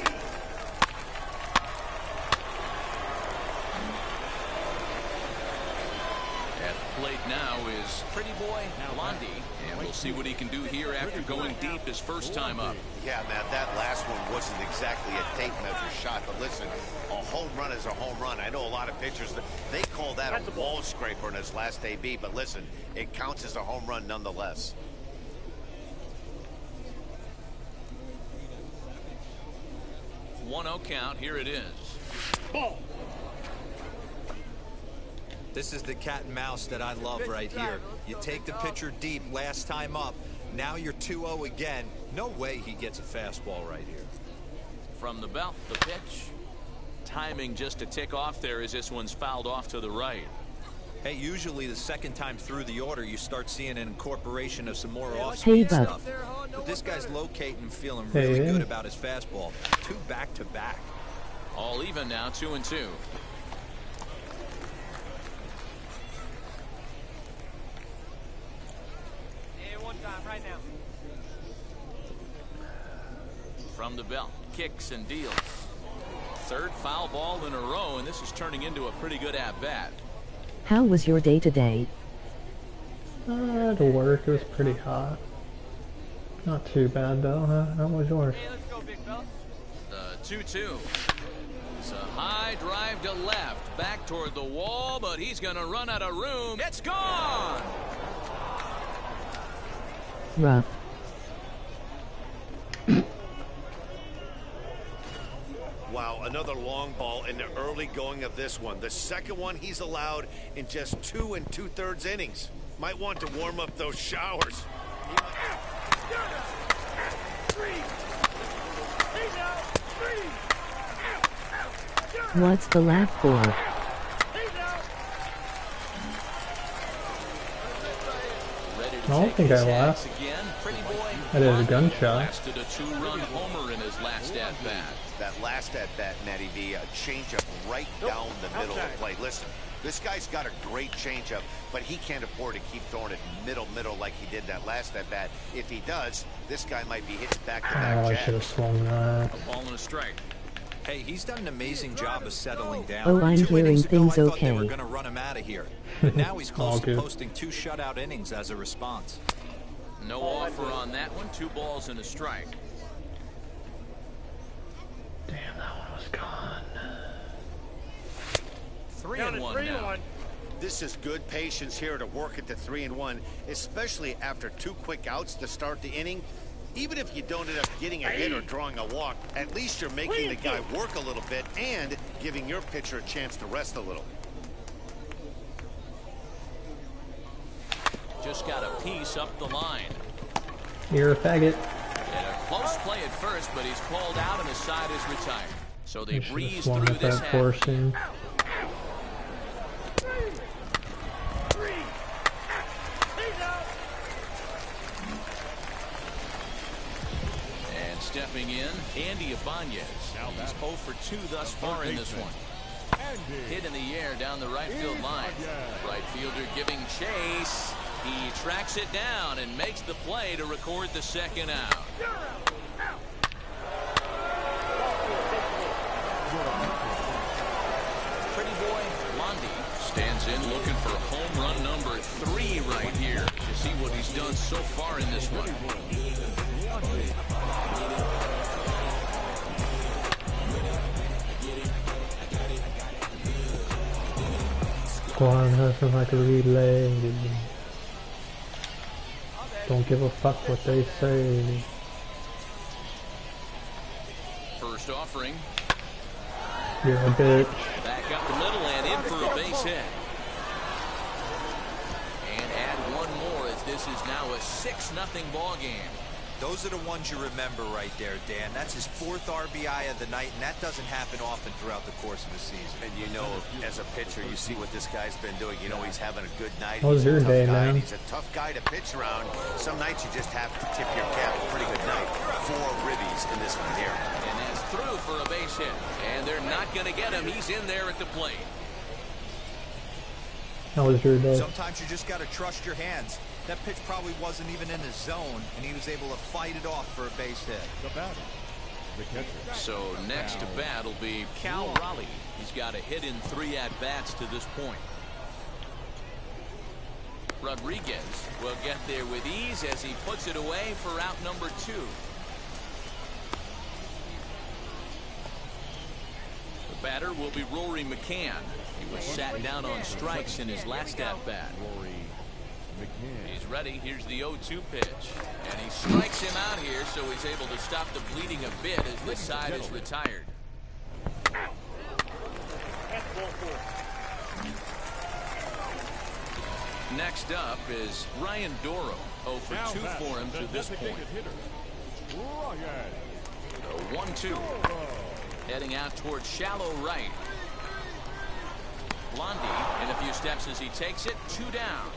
At the plate now is pretty boy Blondie, and we'll see what he can do here after going deep his first time up. Yeah, Matt, that last one wasn't exactly a tape measure shot, but listen, a home run is a home run. I know a lot of pitchers, they call that a ball scraper in his last AB, but listen, it counts as a home run nonetheless. One-0 count, here it is. Ball. This is the cat and mouse that I love right here. You take the pitcher deep last time up. Now you're 2-0 again. No way he gets a fastball right here. From the belt, the pitch. Timing just to tick off there as this one's fouled off to the right. Hey, usually the second time through the order, you start seeing an incorporation of some more off-speed stuff. But this guy's locating and feeling really good about his fastball. 2 back-to-back. All even now, 2-2. Right now. From the belt, kicks and deals. Third foul ball in a row, and this is turning into a pretty good at-bat. How was your day today? To work, it was pretty hot. Not too bad though, huh? How was yours? Hey, let's go, big fella. The 2-2. It's a high drive to left, back toward the wall, but he's gonna run out of room. It's gone! Rough. Wow, another long ball in the early going of this one. The second one he's allowed in just 2 2/3 innings. Might want to warm up those showers. What's the laugh for? I don't think I laughed. I did a gunshot. Lasted a 2-run homer in his last at-bat. That last at-bat, Matty V, a changeup right down the middle of the plate. Listen, this guy's got a great changeup, but he can't afford to keep throwing it middle like he did that last at-bat. If he does, this guy might be hitting back-to-back I should have swung that. A ball and a strike. Hey, he's done an amazing job of settling down. Oh, I'm 2 hearing innings ago, things I thought they okay. were going to run him out of here. But now he's close to good. posting 2 shutout innings as a response. No offer on that one. 2 balls and a strike. Damn, that one was gone. 3-1 now. This is good patience here to work at the 3-1, especially after 2 quick outs to start the inning. Even if you don't end up getting a hit or drawing a walk, at least you're making the guy work a little bit and giving your pitcher a chance to rest a little. Just got a piece up the line. You're a faggot. And a close play at first, but he's called out and the side is retired. So they You should have breeze swung through at this that half. portion. And stepping in, Andy Ibanez. He's 0 for 2 thus far in this one. Hit in the air down the right field line. Right fielder giving chase. He tracks it down and makes the play to record the second out. Pretty boy Blondie stands in looking for home run number 3 right here. To see what he's done so far in this one. Squad hustling like a relay. Don't give a fuck what they say. First offering. You're a bitch. Back up the middle and in for a base hit. And add one more as this is now a 6-0 ball game. Those are the ones you remember right there, Dan. That's his 4th RBI of the night, and that doesn't happen often throughout the course of a season. And you know, as a pitcher, you see what this guy's been doing. You know he's having a good night. How was He's a your tough day, guy, man? and he's a tough guy to pitch around. Some nights you just have to tip your cap. Pretty good night. 4 ribbies in this one here. And that's through for a base hit. And they're not going to get him. He's in there at the plate. How was your day? Sometimes you just got to trust your hands. That pitch probably wasn't even in his zone, and he was able to fight it off for a base hit. The batter, the catcher. So next to bat will be Cal Raleigh. He's got a hit in 3 at-bats to this point. Rodriguez will get there with ease as he puts it away for out number 2. The batter will be Rory McCann. He was sat down on strikes in his last at-bat. He's ready. Here's the 0-2 pitch. And he strikes him out here, so he's able to stop the bleeding a bit as this side is retired. Next up is Ryan Doro. 0 for 2 for him to this point. The 1-2. Heading out towards shallow right. Blondie in a few steps as he takes it. 2 down.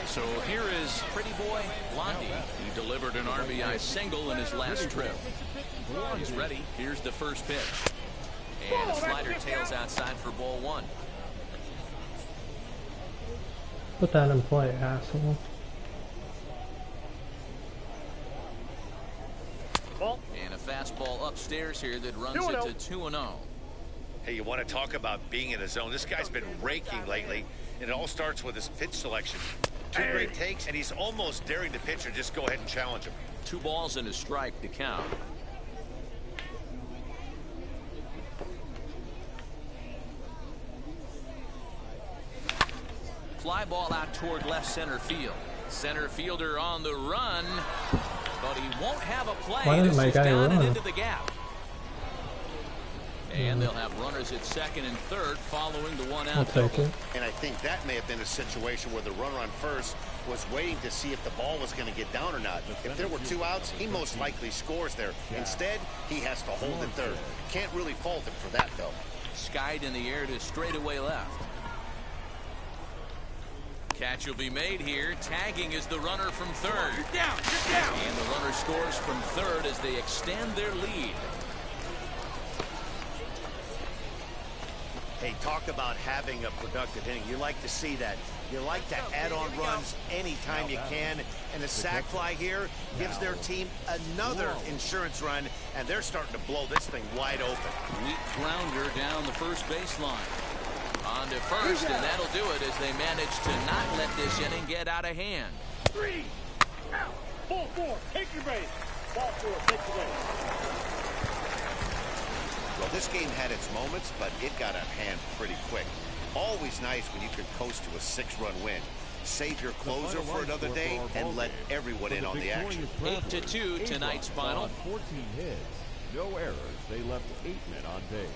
So here is pretty boy Blondie. He delivered an RBI single in his last trip. He's ready. Here's the first pitch. And a slider tails outside for ball 1. Put that in play, asshole. And a fastball upstairs here that runs it to 2-0. Hey, you want to talk about being in a zone? This guy's been raking lately, and it all starts with his pitch selection. 2 great takes, and he's almost daring the pitcher just go ahead and challenge him. 2 balls and a strike to count. Fly ball out toward left center field. Center fielder on the run, but he won't have a play. Why didn't my guy down and run? into the gap. And they'll have runners at second and third following the 1-out I'll take double. it. And I think that may have been a situation where the runner on first was waiting to see if the ball was going to get down or not. If there were 2 outs, he most likely scores there. Instead, he has to hold at third. Can't really fault him for that, though. Skied in the air to straightaway left. Catch will be made here. Tagging is the runner from third. You're down. And the runner scores from third as they extend their lead. Hey, talk about having a productive inning. You like to see that. You like to add on runs anytime you can. And the sac fly here gives their team another insurance run, and they're starting to blow this thing wide open. Weak grounder down the first baseline. On to first, and that'll do it as they manage to not let this inning get out of hand. 3 out. Ball 4, take your base. Ball 4, take your base. Well, this game had its moments, but it got out of hand pretty quick. Always nice when you can coast to a 6-run win. Save your closer for another day and let everyone in on the action. 8-2 tonight's final. 14 hits, no errors. They left 8 men on base.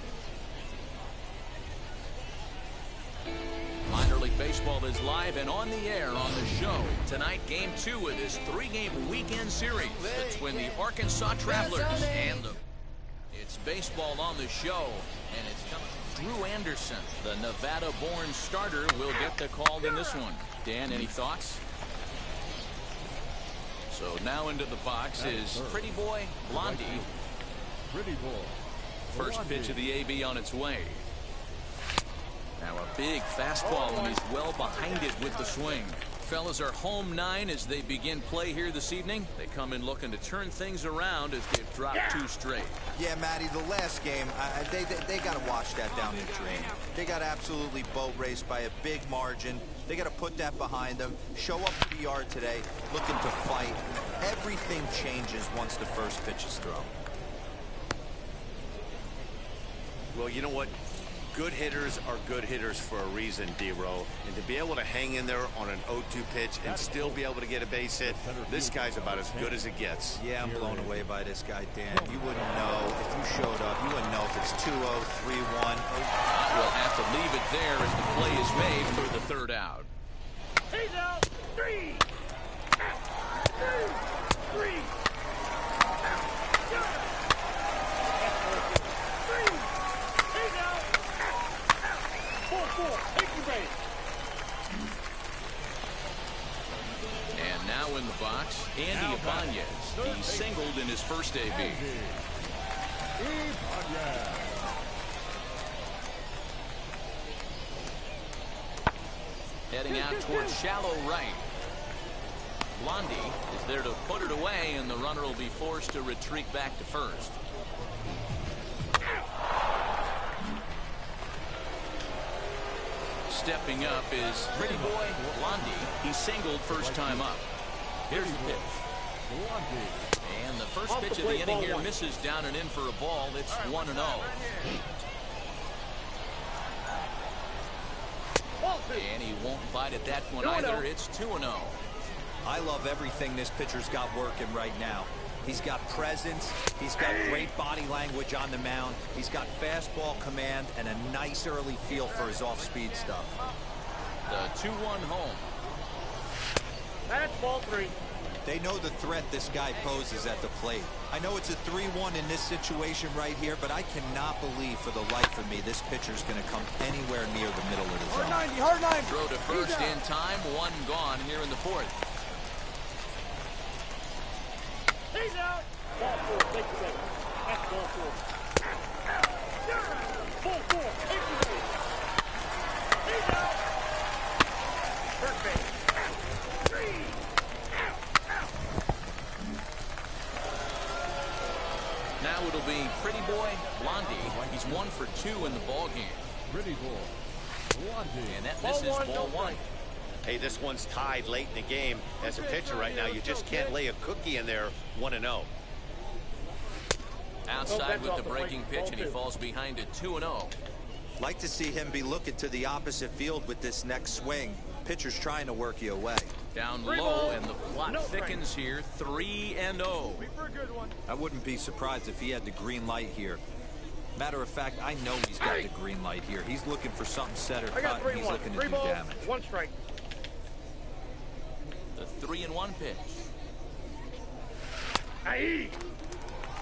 Minor League Baseball is live and on the air on the show. Tonight, Game 2 of this 3-game weekend series between the Arkansas Travelers and the... It's baseball on the show, and it's coming. Drew Anderson, the Nevada-born starter, will get the call in this one. Dan, any thoughts? So now into the box is Pretty Boy Blondie. Pretty Boy. First pitch of the AB on its way. Now a big fastball, and he's well behind it with the swing. Fellas are home 9 as they begin play here this evening. They come in looking to turn things around as they've dropped 2 straight. Yeah, Matty, the last game, they got to wash that down the drain. They got absolutely boat raced by a big margin. They got to put that behind them. Show up to the yard today looking to fight. Everything changes once the first pitch is thrown. Well, you know what? Good hitters are good hitters for a reason, D-Row. And to be able to hang in there on an 0-2 pitch and still be able to get a base hit, this guy's about as good as it gets. Yeah, I'm blown away by this guy, Dan. You wouldn't know if you showed up. You wouldn't know if it's 2-0, 3-1. We'll have to leave it there as the play is made for the 3rd out. He's out. 3 out. 2 3 out. 4, take your base. And now in the box, Andy Ibanez. He singled in his first AB. Heading out towards shallow right. Blondie is there to put it away, and the runner will be forced to retreat back to first. Stepping up is Pretty Boy Blondie. He singled first time up. Here's the pitch. And the first pitch of the inning here misses down and in for a ball. It's 1-0. And he won't bite at that one either. It's 2-0. I love everything this pitcher's got working right now. He's got presence. He's got great body language on the mound. He's got fastball command and a nice early feel for his off-speed stuff. The 2-1 home. That's ball 3. They know the threat this guy poses at the plate. I know it's a 3-1 in this situation right here, but I cannot believe for the life of me this pitcher's going to come anywhere near the middle of the zone. Hard 90. Throw to first in time. 1 gone here in the 4th. He's out. Ball 4, take your base. That's ball 4. Ball 4, take your base. He's out. First base. 3 out. Now it'll be Pretty Boy Blondie. He's 1 for 2 in the ball game. Pretty Boy Blondie. And that misses ball 1. Hey, this one's tied late in the game. As a pitcher right now, you just can't lay a cookie in there. 1-0. Outside with the breaking pitch, and he falls behind at 2-0. Like to see him be looking to the opposite field with this next swing. Pitcher's trying to work you away. Down low, and the plot thickens here. 3-0. I wouldn't be surprised if he had the green light here. Matter of fact, I know he's got the green light here. He's looking for something set or cut. He's looking to do damage. 1 strike. The 3-1 pitch.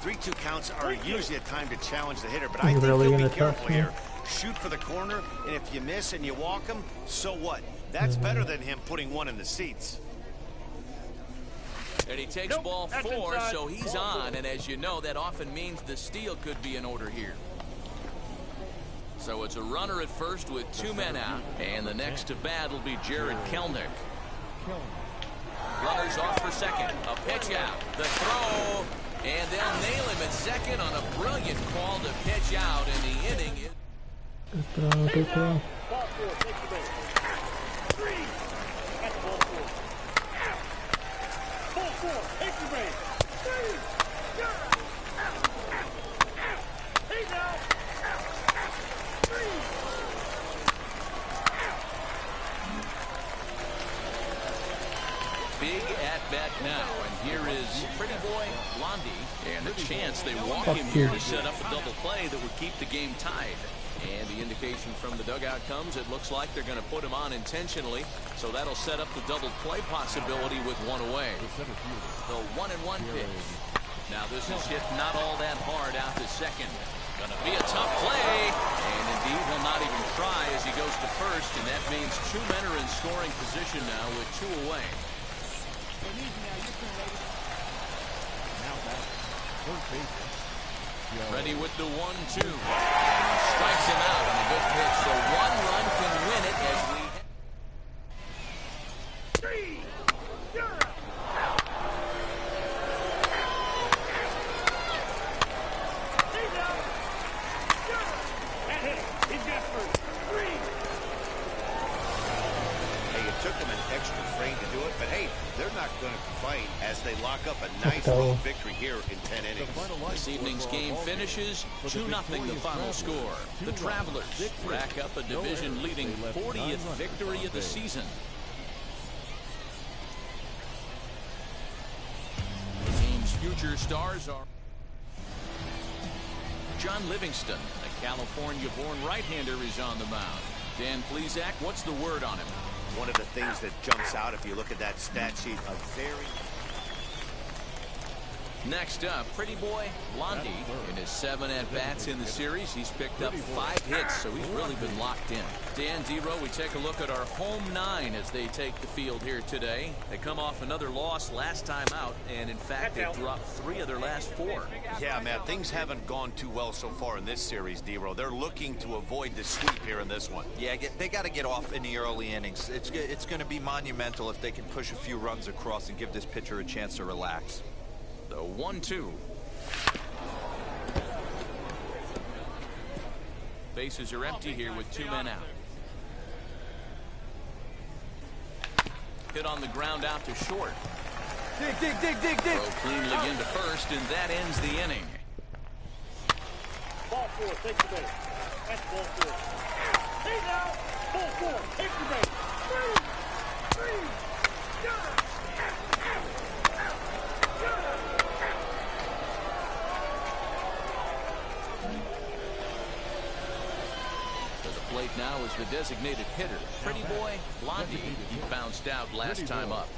3-2 counts are usually a time to challenge the hitter, but I think he'll be careful here. Shoot for the corner, and if you miss and you walk him, so what? That's better than him putting 1 in the seats. And he takes ball 4, so he's on, and as you know, that often means the steal could be in order here. So it's a runner at first with 2 men out, and the next to bat will be Jared Kelnick. Runners off for second. A pitch out. The throw, and they'll nail him at second on a brilliant call to pitch out, and the inning is... Good throw. Ball 4, take the base. 3. That's ball 4. Ball 4, take the base. 3. He's out. 3. Big at-bat now, and here is Pretty Boy Blondie, and a chance they walk him here to set up a double play that would keep the game tied. And the indication from the dugout comes, it looks like they're going to put him on intentionally, so that'll set up the double play possibility with 1 away. The 1-1 pitch. Now this is hit not all that hard out to second. Gonna be a tough play, and indeed will not even try as he goes to first, and that means 2 men are in scoring position now with 2 away. Ready with the 1-2. Strikes him out on a good pitch, so 1 run can win it as we... 3. He's out. That hit him. He's got first. 3. Hey, it took them an extra frame to do it, but hey, they're not going to complain as they lock up a nice road victory here in 10 innings. This evening's game finishes 2-0 the final score. The Travelers rack up a division-leading 40th victory of the season. The team's future stars are John Livingston, a California-born right-hander, is on the mound. Dan Plesac, what's the word on him? One of the things that jumps out if you look at that stat sheet, a very... Next up, Pretty Boy Blondie. In his 7 at-bats in the series, he's picked up 5 hits, so he's really been locked in. Dan Zero, we take a look at our home 9 as they take the field here today. They come off another loss last time out, and in fact, they dropped 3 of their last 4. Yeah, Matt, things haven't gone too well so far in this series, Zero. They're looking to avoid the sweep here in this one. Yeah, they got to get off in the early innings. It's going to be monumental if they can push a few runs across and give this pitcher a chance to relax. The 1-2. Bases are empty here with 2 men out. Hit on the ground out to short. Dig. Throw cleanly into first, and that ends the inning. Ball 4, take the base. That's ball 4. He's out. Ball 4, take the base. 3. Plate now is the designated hitter, Pretty Boy Blondie. He bounced out last time up.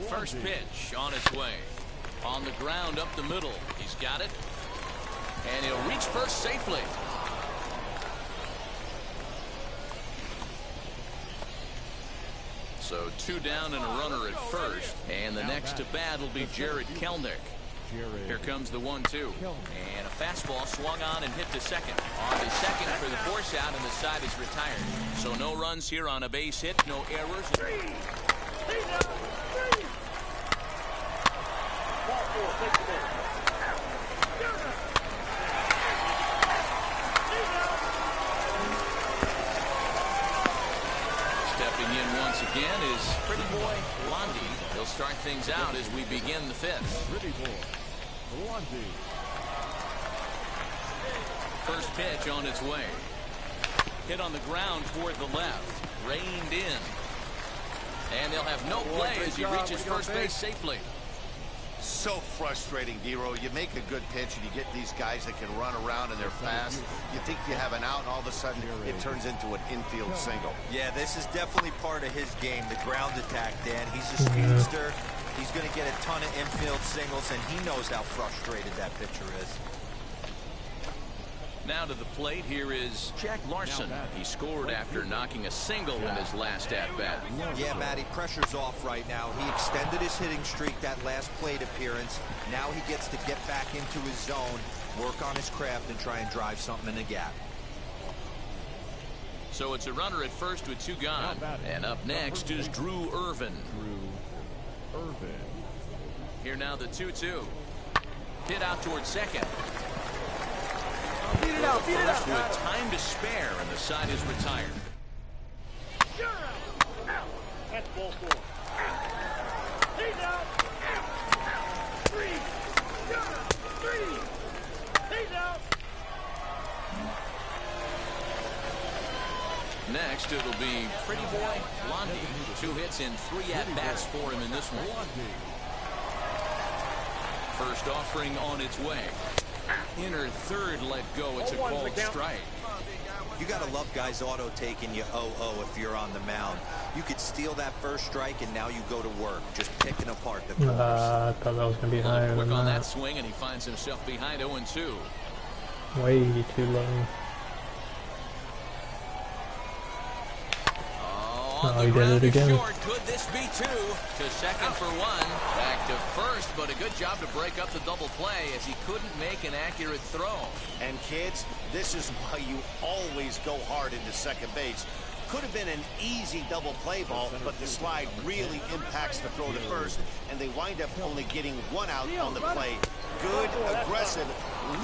First pitch on its way. On the ground up the middle. He's got it. And he'll reach first safely. So 2 down and a runner at first. And the next to bat will be Jared Kelnick. Here comes the 1-2. And a fastball swung on and hit to second. On to second for the force out, and the side is retired. So no runs here on a base hit, no errors. 3. He's out. 3. Ball 4, take the base. He's out. Stepping in once again is Pretty Boy Blondie. He'll start things out as we begin the 5th. Pretty Boy Blondie. First pitch on its way. Hit on the ground toward the left. Reined in. And they'll have no play as he reaches first base safely. So frustrating, Dero. You make a good pitch and you get these guys that can run around and they're fast. You think you have an out, and all of a sudden it turns into an infield single. Yeah, this is definitely part of his game, the ground attack, Dan. He's a speedster. He's going to get a ton of infield singles, and he knows how frustrated that pitcher is. Now to the plate, here is Jack Larson. He scored after knocking a single in his last at-bat. Yeah, Matty, pressure's off right now. He extended his hitting streak that last plate appearance. Now he gets to get back into his zone, work on his craft, and try and drive something in the gap. So it's a runner at first with 2 gone. And up next is Drew Irvin. Here now the 2-2. Hit out towards second. Beat it out, beat it out. With time to spare, and the side is retired. That's ball 4. He's out. 3. He's out. Next, it'll be Pretty Boy Blondie. 2 hits and 3 at-bats for him in this one. First offering on its way. Inner third let go. It's a called strike. You got to love guys auto taking you 0-0 if you're on the mound. You could steal that first strike and now you go to work, just picking apart the corners. I thought that was going to be higher Quick than on that that. swing, and he finds himself behind 0-2. Way too low. Oh, he did it again. Short. Could this be 2? To second for 1. Back to first, but a good job to break up the double play as he couldn't make an accurate throw. And kids, this is why you always go hard into second base. Could have been an easy double play ball, but the slide really impacts the throw to first, and they wind up only getting 1 out on the play. Good, aggressive,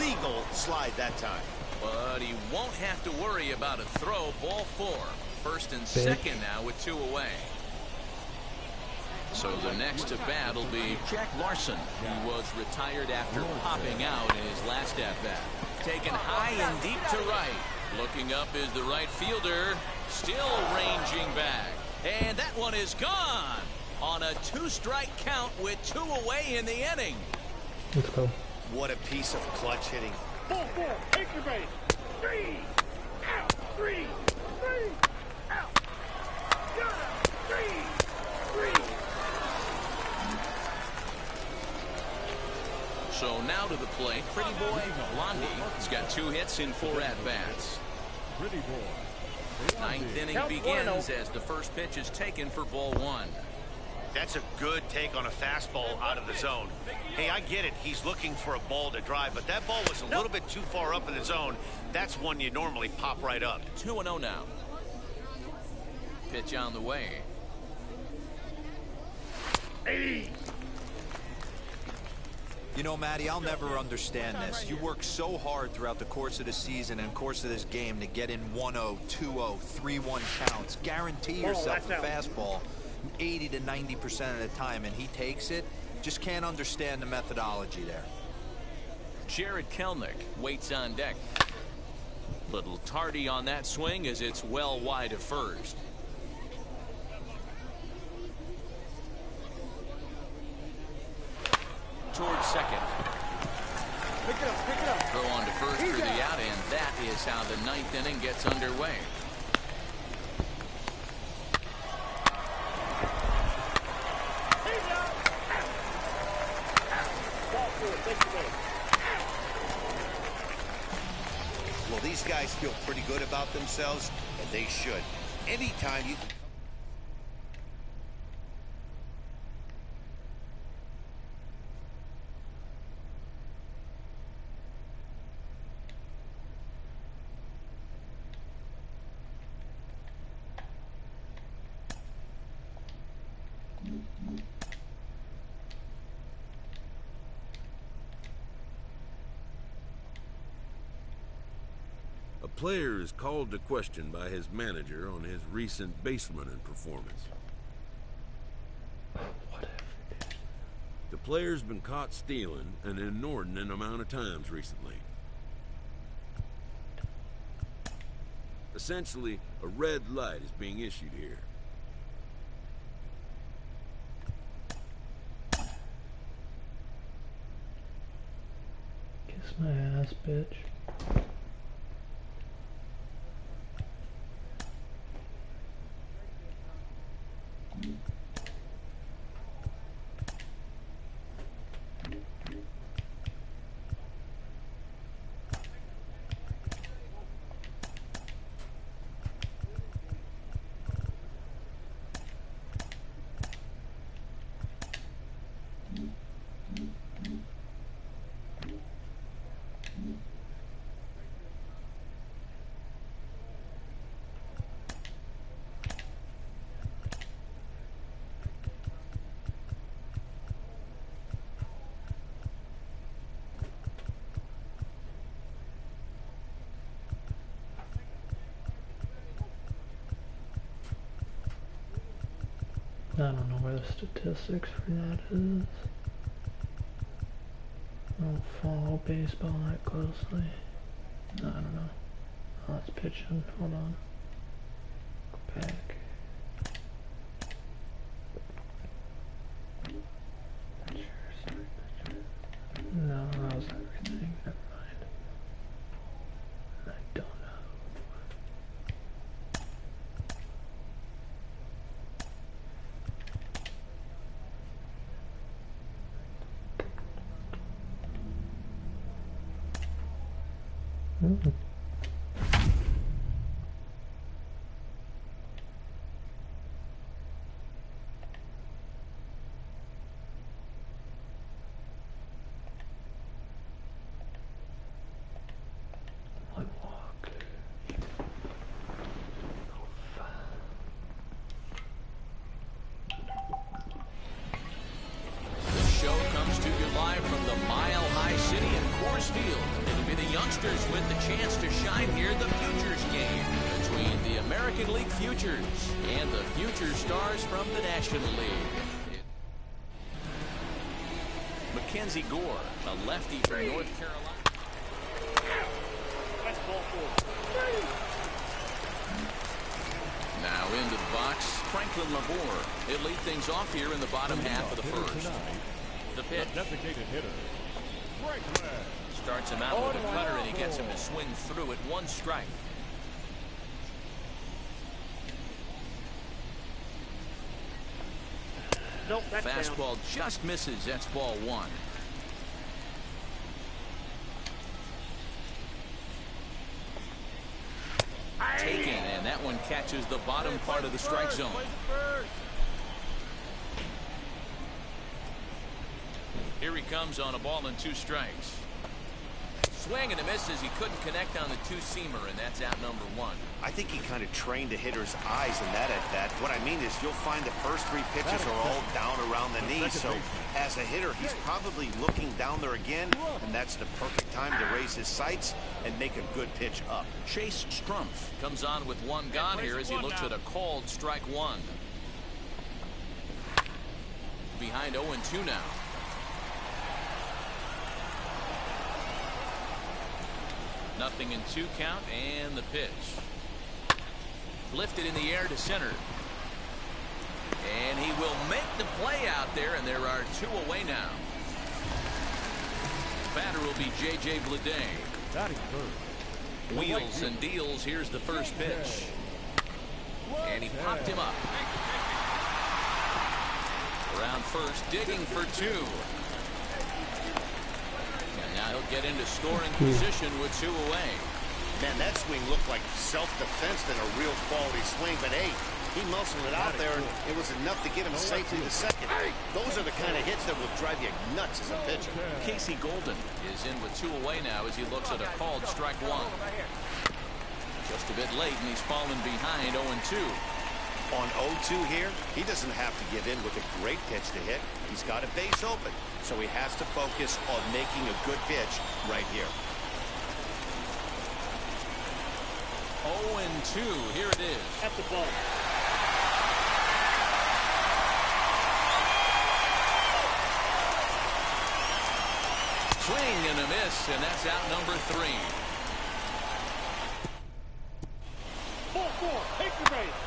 legal slide that time. But he won't have to worry about a throw. Ball 4. First and second now with 2 away. So the next to bat will be Jack Larson, who was retired after popping out in his last at-bat. Taken high and deep to right. Looking up is the right fielder. Still ranging back. And that one is gone on a 2-strike count with 2 away in the inning. Let's go. What a piece of clutch hitting. Ball 4. Take your base. 3. Out. 3. 3. Out. 3. 3. So now to the plate, Pretty Boy Blondie. He's got 2 hits in 4 at-bats. Pretty Boy. 9th inning begins as the first pitch is taken for ball 1. That's a good take on a fastball out of the zone. Hey, I get it. He's looking for a ball to drive, but that ball was a little bit too far up in the zone. That's one you normally pop right up. 2-0 now. Pitch on the way. Hey. You know, Matty, I'll never understand this. You work so hard throughout the course of the season and course of this game to get in 1-0, 2-0, 3-1 counts. Guarantee yourself a fastball 80 to 90% of the time, and he takes it. Just can't understand the methodology there. Jared Kelnick waits on deck. Little tardy on that swing as it's well wide of first. Towards second. Pick it up, pick it up. Throw on to first for the out, and that is how the 9th inning gets underway. He's out. Ball 4. Take your base. Well, these guys feel pretty good about themselves, and they should. Anytime you... A player is called to question by his manager on his recent baseman performance. The player's been caught stealing an inordinate amount of times recently. Essentially, a red light is being issued here. Kiss my ass, bitch. I don't know where the statistics for that is. I don't follow baseball that closely. I don't know. Oh, it's pitching. Hold on. Go back. No, that was everything. Never mind. I don't know. One walk. The show comes to you live from the Mile High City in Coors Field. It'll be the youngsters with the chance to shine here. The Futures game between the American League Futures and the Future Stars from the National League. Mackenzie Gore, a lefty from North Carolina. That's ball 4. Now into the box, Franklin Labor. He'll lead things off here in the bottom half of the first. The pitch. Designated hitter, Franklin. Starts him out with a cutter, and he gets him to swing through it. 1 strike. Nope, that's Fastball down. just misses. That's ball 1. Taken, and that one catches the bottom part of the strike zone. Here he comes on a ball and 2 strikes. Swing and a miss as he couldn't connect on the 2-seamer, and that's out number 1. I think he kind of trained the hitter's eyes in that at bat. What I mean is you'll find the first 3 pitches are all down around the knee. So as a hitter, he's probably looking down there again, and that's the perfect time to raise his sights and make a good pitch up. Chase Strumpf comes on with 1 gone here as he looks at a called strike 1. Behind 0-2 now. Nothing in 2 count, and the pitch. Lifted in the air to center. And he will make the play out there, and there are 2 away now. Batter will be J.J. Bleday. Wheels and deals. Here's the first pitch. And he popped him up. Around first, digging for 2. Now he'll get into scoring position with 2 away. Man, that swing looked like self-defense than a real quality swing, but hey, he muscled it out there, and it was enough to get him safely to second. Those are the kind of hits that will drive you nuts as a pitcher. Casey Golden is in with 2 away now as he looks at a called strike 1. Just a bit late, and he's fallen behind 0-2. On 0-2 here, he doesn't have to give in with a great pitch to hit. He's got a base open, so he has to focus on making a good pitch right here. 0-2, here it is. At the ball. Swing and a miss, and that's out number 3. Ball 4, take the base.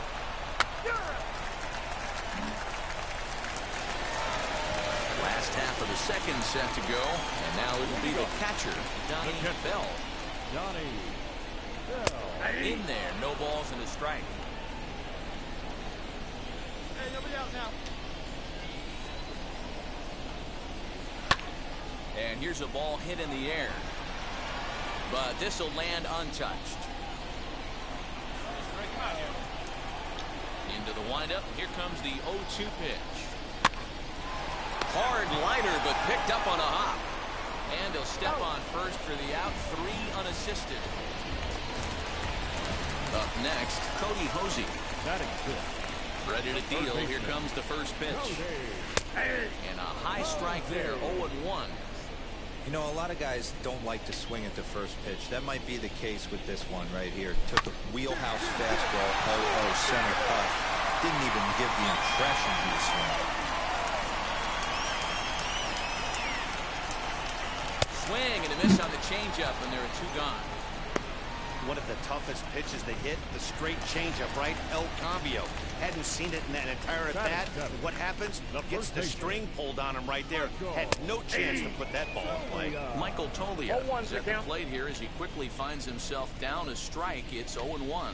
Last half of the second set to go, and now it will be the catcher, Donnie Bell. In there, no balls and a strike. Hey, nobody out now. And here's a ball hit in the air. But this will land untouched. Into the windup. Here comes the 0-2 pitch. Hard liner, but picked up on a hop. And he'll step on first for the out. 3 unassisted. Up next, Cody Hosey. Ready to deal. Here comes the first pitch. And a high strike there. 0-1. You know, a lot of guys don't like to swing at the first pitch. That might be the case with this one right here. Took a wheelhouse fastball, center cut. Didn't even give the impression he was swinging. Swing and a miss on the changeup, and there are 2 gone. One of the toughest pitches they hit, the straight changeup, right? El Cambio. Hadn't seen it in that entire at-bat. What happens? Gets the string pulled on him right there. Had no chance to put that ball in play. Michael Tolia is at the plate here as he quickly finds himself down a strike. It's 0-1.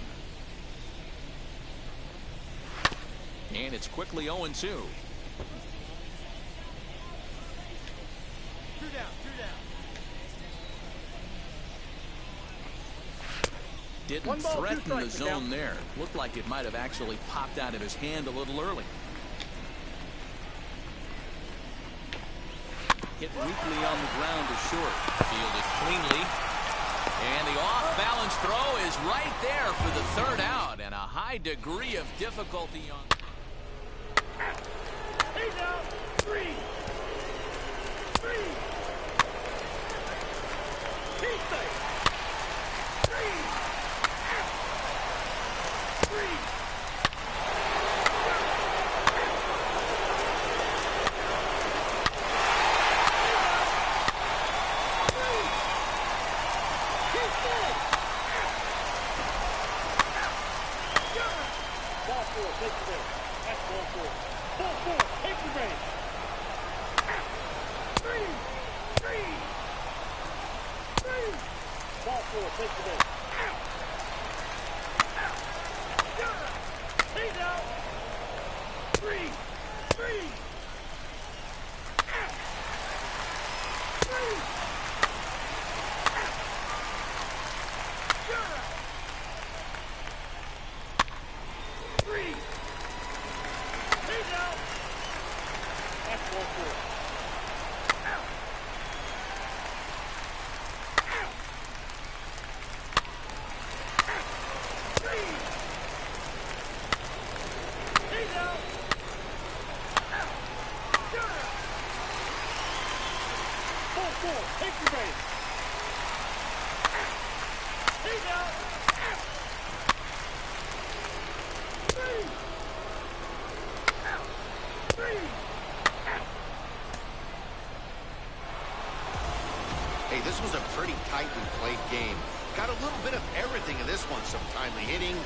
And it's quickly 0-2. 2 down. Didn't threaten the zone there. Looked like it might have actually popped out of his hand a little early. Hit weakly on the ground to short. Fielded cleanly. And the off-balance throw is right there for the 3rd out. And a high degree of difficulty on... Hey now, 3. Keep safe. 3. 3. Ball 4, take the base. That's ball 4. Ball 4, take the base. 3. Ball 4, take the base. Hey now. 3. 3. Hey now. That's ball 4. Take your base. Hey now. 3. 3. Hey, this was a pretty tightly played game. Got a little bit of everything in this one. Some timely hitting,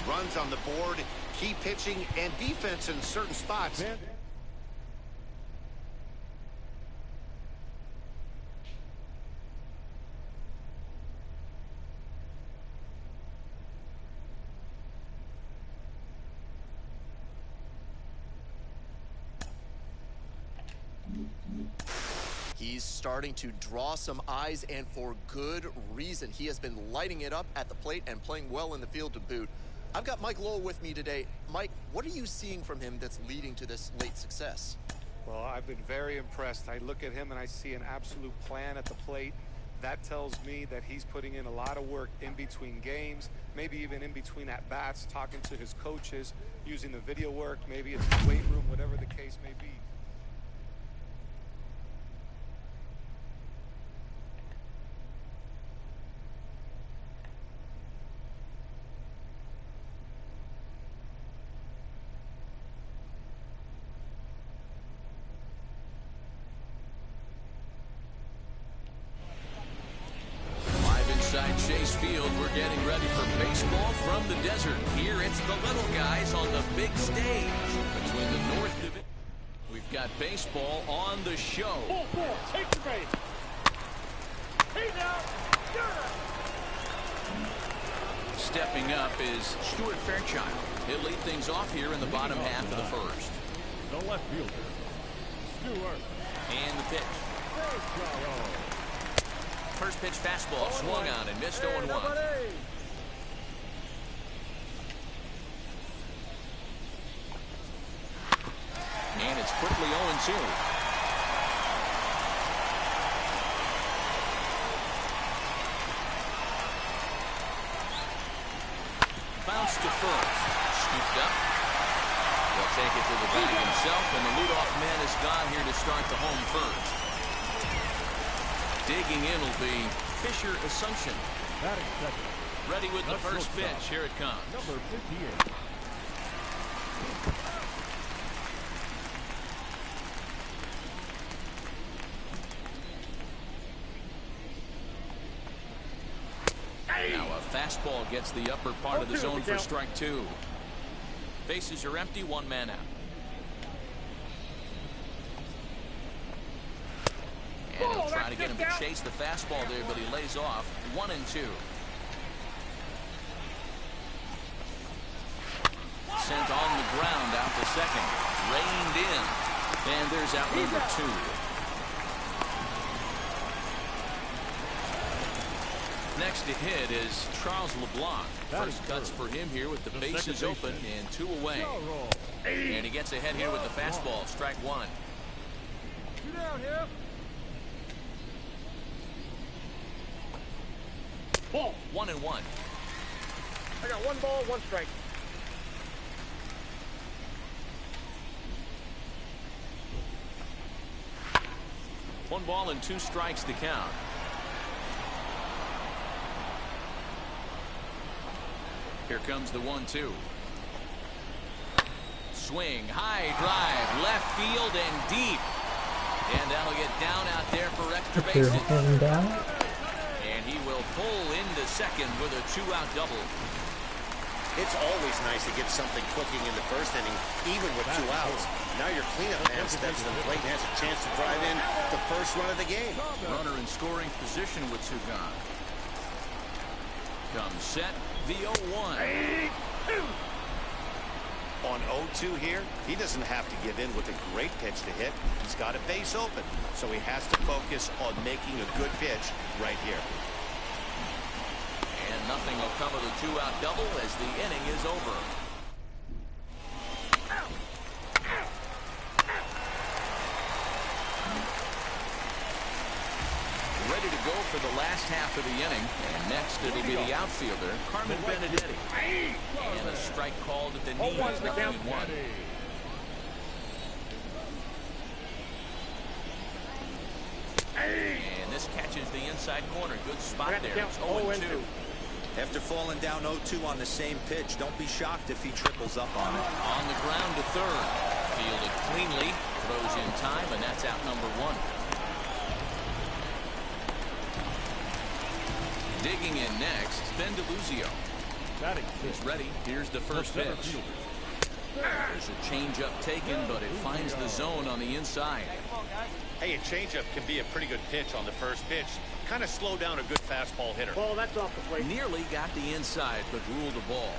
runs on the board, key pitching, and defense in certain spots. He's starting to draw some eyes, and for good reason. He has been lighting it up at the plate and playing well in the field to boot. I've got Mike Lowell with me today. Mike, what are you seeing from him that's leading to this late success? Well, I've been very impressed. I look at him and I see an absolute plan at the plate. That tells me that he's putting in a lot of work in between games, maybe even in between at-bats, talking to his coaches, using the video work, maybe it's the weight room, whatever the case may be. Chase Field, we're getting ready for baseball from the desert. Here it's the little guys on the big stage between the North Division. We've got baseball on the show. Ball 4, take the base. Hey now. Stepping up is Stuart Fairchild. He'll lead things off here in the bottom half of the first. The left fielder, Stuart. And the pitch. First pitch fastball swung on and missed 0-1. And it's quickly 0-2. Bounce to first. Scooped up. He'll take it to the bag himself, and the leadoff man is gone here to start the home first. Digging in will be Fisher Assumption. Batting second. Ready with the first pitch. Here it comes. Number 58. Now a fastball gets the upper part of the zone for strike two. Bases are empty, one man out. And he'll try to get him to chase the fastball there, but he lays off. 1-2. Sent on the ground out to second. Reined in. And there's out number two. Next to hit is Charles LeBlanc. First cuts for him here with the bases open and two away. And he gets ahead here with the fastball. Strike one. Two down here. Ball. 1-1. I got one ball, one strike. One ball and two strikes to count. Here comes the 1-2. Swing, high drive, left field and deep. And that'll get down out there for extra bases. And he will pull into second with a two-out double. It's always nice to get something cooking in the first inning, even with two outs. Now your cleanup man steps to the plate and has a chance to drive in the first run of the game. Runner in scoring position with two gone. Comes set, the 0-1. On 0-2 here, he doesn't have to give in with a great pitch to hit. He's got a base open, so he has to focus on making a good pitch right here. And nothing will come of the two-out double as the inning is over. Ready to go for the last half of the inning. And next it'll be the outfielder, Carmen Benedetti. And a strike called at the knee. 0-1. And this catches the inside corner. Good spot there. It's 0-2. After falling down 0-2 on the same pitch, don't be shocked if he triples up on it. On the ground to third. Fielded cleanly. Throws in time, and that's out number one. Digging in next, Ben DeLuzio. He's ready. Here's the first pitch. There's a changeup taken, but it finds the zone on the inside. Hey, a changeup can be a pretty good pitch on the first pitch. Kind of slow down a good fastball hitter. Ball, that's off the plate. Nearly got the inside, but ruled the ball.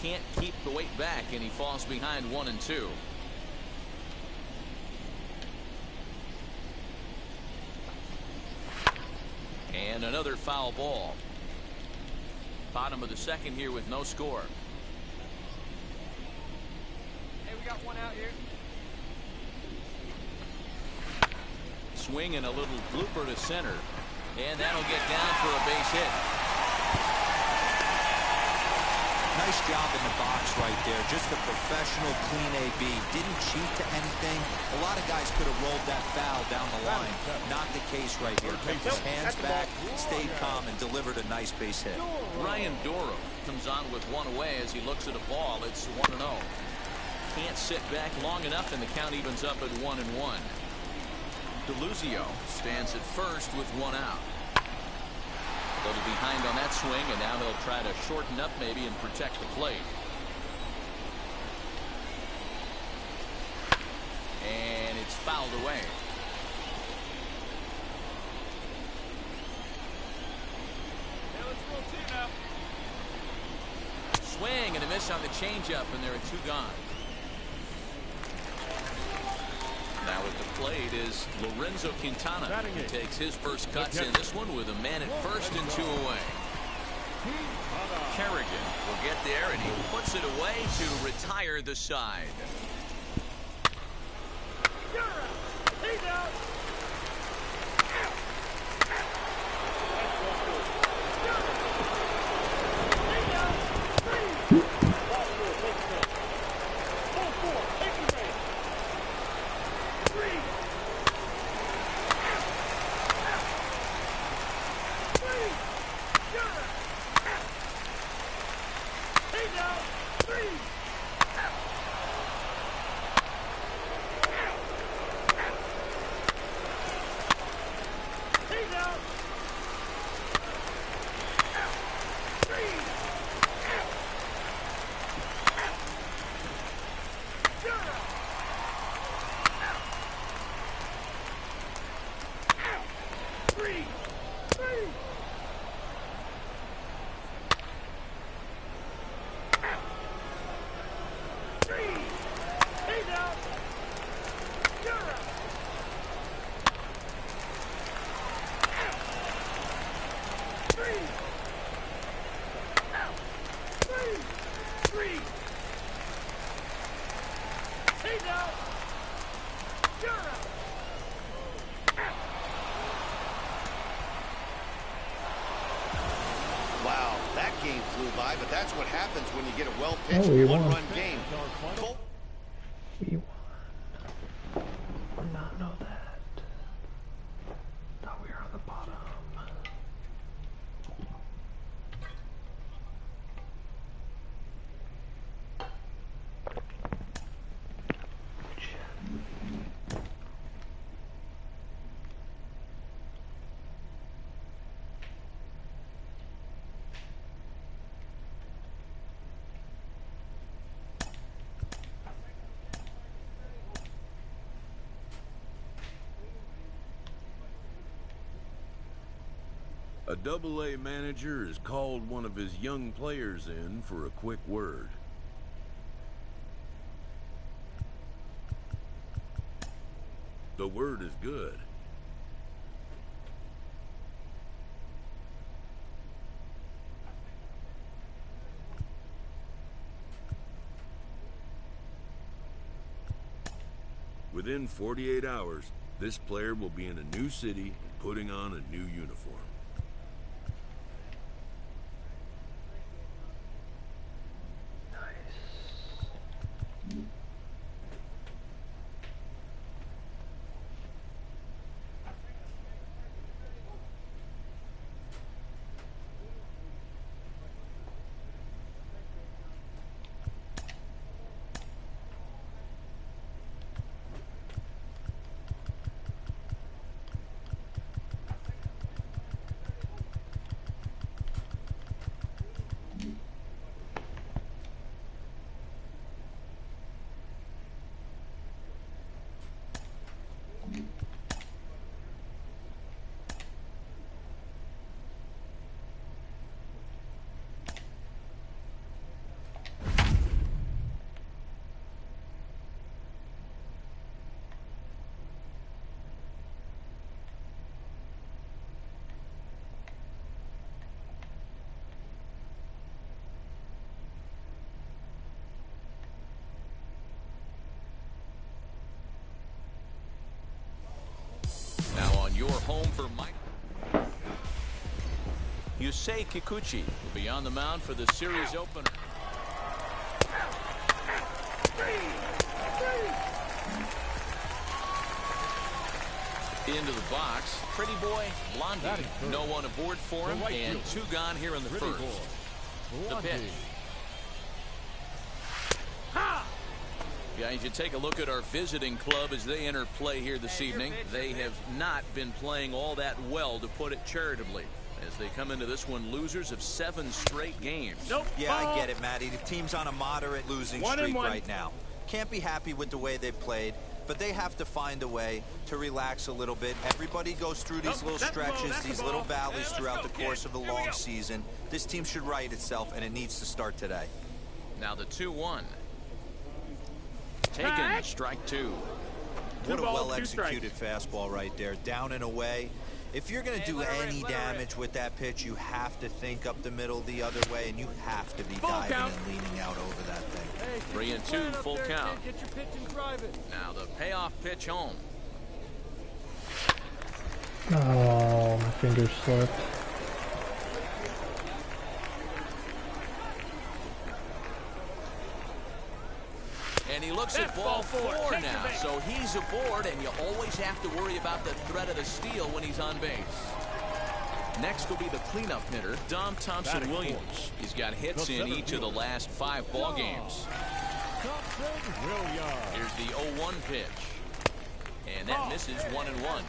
Can't keep the weight back, and he falls behind 1-2. And another foul ball. Bottom of the second here with no score. Hey, we got one out here. Swing and a little blooper to center. And that'll get down for a base hit. Nice job in the box right there. Just a professional, clean AB. Didn't cheat to anything. A lot of guys could have rolled that foul down the line. Not the case right here. Kept his hands back, stayed calm, and delivered a nice base hit. Ryan Doro comes on with one away as he looks at a ball. It's 1-0. Can't sit back long enough, and the count evens up at 1-1. DeLuzio stands at first with one out. A little behind on that swing, and now he'll try to shorten up maybe and protect the plate. And it's fouled away. Now let's roll two now. Swing and a miss on the changeup, and there are two gone. Now at the plate is Lorenzo Quintana, who takes his first cuts in this one with a man at first and two away. Kerrigan will get there, and he puts it away to retire the side. He's out. inning flew by, but that's what happens when you get a well-pitched we won. one-run game. We won. Did not know that. Thought we were on the bottom. A AA manager has called one of his young players in for a quick word. The word is good. Within 48 hours, this player will be in a new city, putting on a new uniform. Your home for Mike. Yusei Kikuchi will be on the mound for the series opener. Into the box, Pretty Boy Blondie. No one aboard for him, and 2 gone here in the first. The pitch. Guys, you take a look at our visiting club as they enter play here this evening. They have not been playing all that well, to put it charitably, as they come into this one losers of 7 straight games. Yeah, I get it, Matty. The team's on a moderate losing streak right now. Can't be happy with the way they played, but they have to find a way to relax a little bit. Everybody goes through these little stretches, these little valleys throughout the course of the long season. This team should right itself, and it needs to start today. Now the 2-1. Taken, strike 2. What a well-executed fastball right there, down and away. If you're going to do any damage with that pitch, you have to think up the middle the other way, and you have to be diving and leaning out over that thing. 3-2, full count. Now the payoff pitch home. Oh, my fingers slipped. And he looks at ball 4 now, so he's aboard, and you always have to worry about the threat of the steal when he's on base. Next will be the cleanup hitter, Dom Thompson-Williams. He's got hits in each of the last 5 ball games. Here's the 0-1 pitch, and that misses 1-1.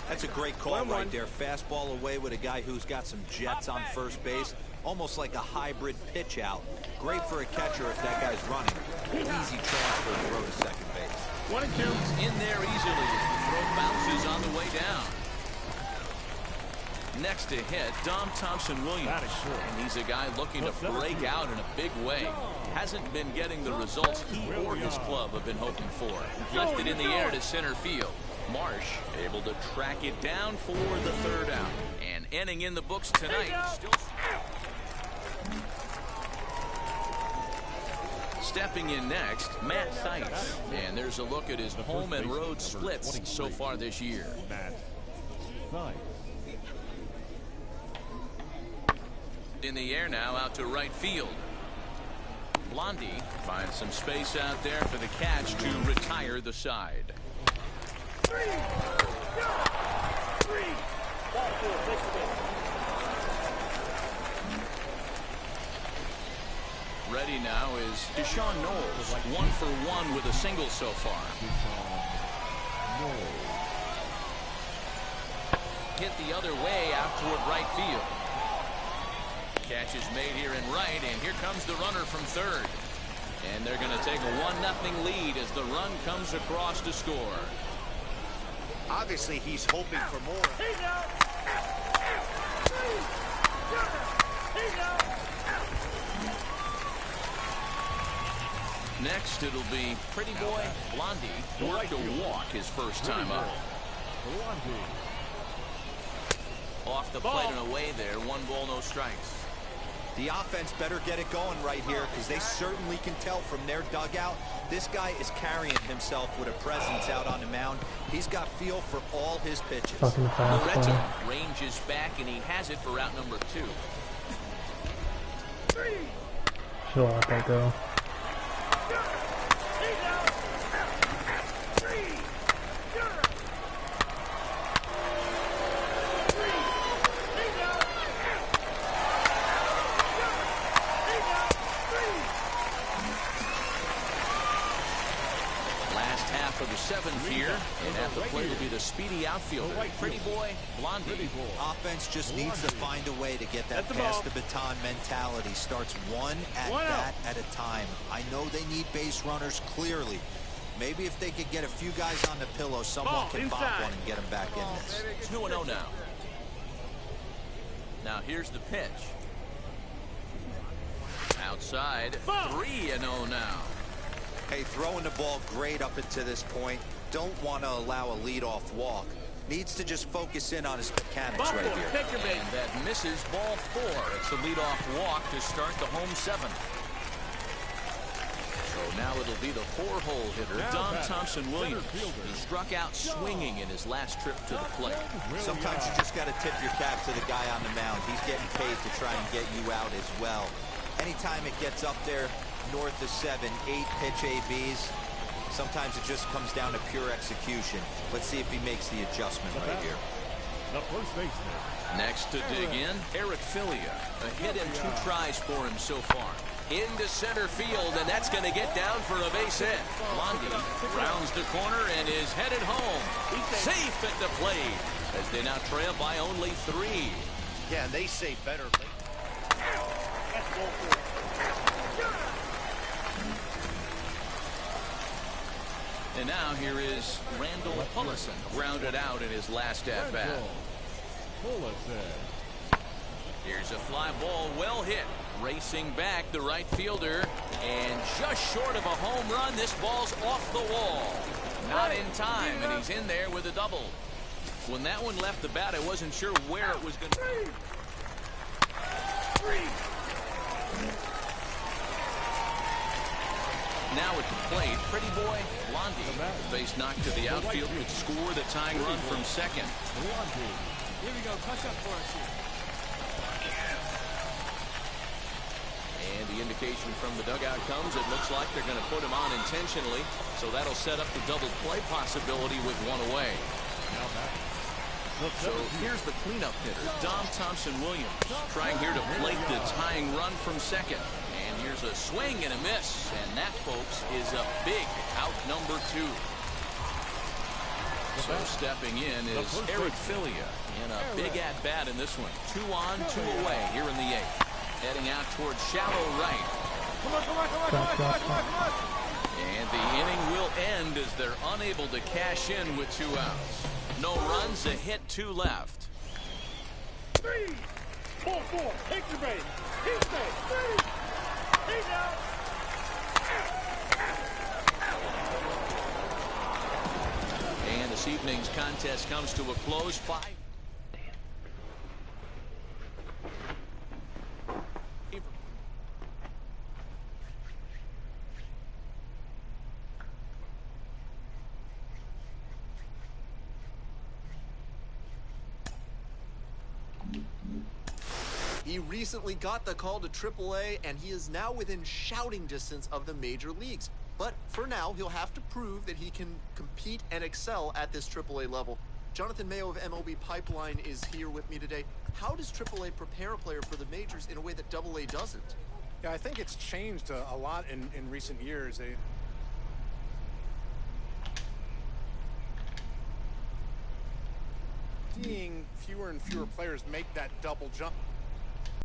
That's a great call right there. Fastball away with a guy who's got some jets on first base. Almost like a hybrid pitch out. Great for a catcher if that guy's running. Easy transfer throw to second base. 1-2. He's in there easily as the throw bounces on the way down. Next to hit, Dom Thompson-Williams. And he's a guy looking to break out in a big way. Hasn't been getting the results he or his club have been hoping for. Lifted in the air to center field. Marsh able to track it down for the 3rd out. And inning in the books tonight. Still stepping in next, Matt Theis. And there's a look at his home and road splits so far this year. In the air now, out to right field. Blondie finds some space out there for the catch to retire the side. Ready now is Deshaun Knowles, 1 for 1 with a single so far. Hit the other way out toward right field. Catch is made here in right, and here comes the runner from third. And they're going to take a 1-0 lead as the run comes across to score. Obviously, he's hoping for more. Next, it'll be Pretty Boy Blondie, worked a walk his first time up. Off the plate and away there, 1 ball, no strikes. The offense better get it going right here because they certainly can tell from their dugout this guy is carrying himself with a presence out on the mound. He's got feel for all his pitches. Notre ranges back and he has it for route number 2. Should let that go. For the 7th here, and at the plate will be the speedy outfielder, Pretty Boy Blondie. Offense just needs to find a way to get that pass the baton mentality. Starts one at bat at a time. I know they need base runners clearly. Maybe if they could get a few guys on the pillow, someone can pop one and get them back in this. 2-0 now. Now here's the pitch. Outside, 3-0 now. Hey, throwing the ball great up until this point. Don't want to allow a leadoff walk. Needs to just focus in on his mechanics right here. And that misses ball 4. It's a leadoff walk to start the home 7th. So now it'll be the 4-hole hitter, Dom Thompson-Williams, who struck out swinging in his last trip to the plate. Sometimes you just got to tip your cap to the guy on the mound. He's getting paid to try and get you out as well. Anytime it gets up there, north of 7, 8 pitch ABs. Sometimes it just comes down to pure execution. Let's see if he makes the adjustment right here. The first baseman. Next to dig in, Eric Filia. A hit and 2 tries for him so far. Into center field, and that's going to get down for a base hit. Blondie rounds the corner and is headed home. Safe at the plate as they now trail by only 3. Yeah, they say better late. And now here is Randall Pullison, grounded out in his last at-bat. Here's a fly ball, well hit. Racing back, the right fielder, and just short of a home run, this ball's off the wall. Not in time, and he's in there with a double. When that one left the bat, I wasn't sure where it was going to be. Now at the plate, Pretty Boy Blondie, base knocked to the outfield, would score the tying run from second. Here we go, touch up for us here. And the indication from the dugout comes, it looks like they're going to put him on intentionally, so that'll set up the double play possibility with 1 away. So here's the cleanup hitter, Dom Thompson-Williams, trying here to plate the tying run from second. And here's a swing and a miss, and that, folks, is a big out number 2. So stepping in is Eric Filia in a big at-bat in this one. 2 on, 2 away here in the 8th. Heading out towards shallow right. And the inning will end as they're unable to cash in with 2 outs. No runs, a hit, 2 left. 3, 4, take your base. He's base. 3. He's out. And this evening's contest comes to a close. 5. He recently got the call to AAA, and he is now within shouting distance of the major leagues. But for now, he'll have to prove that he can compete and excel at this AAA level. Jonathan Mayo of MLB Pipeline is here with me today. How does AAA prepare a player for the majors in a way that AA doesn't? Yeah, I think it's changed a lot in recent years. Seeing fewer and fewer players make that double jump.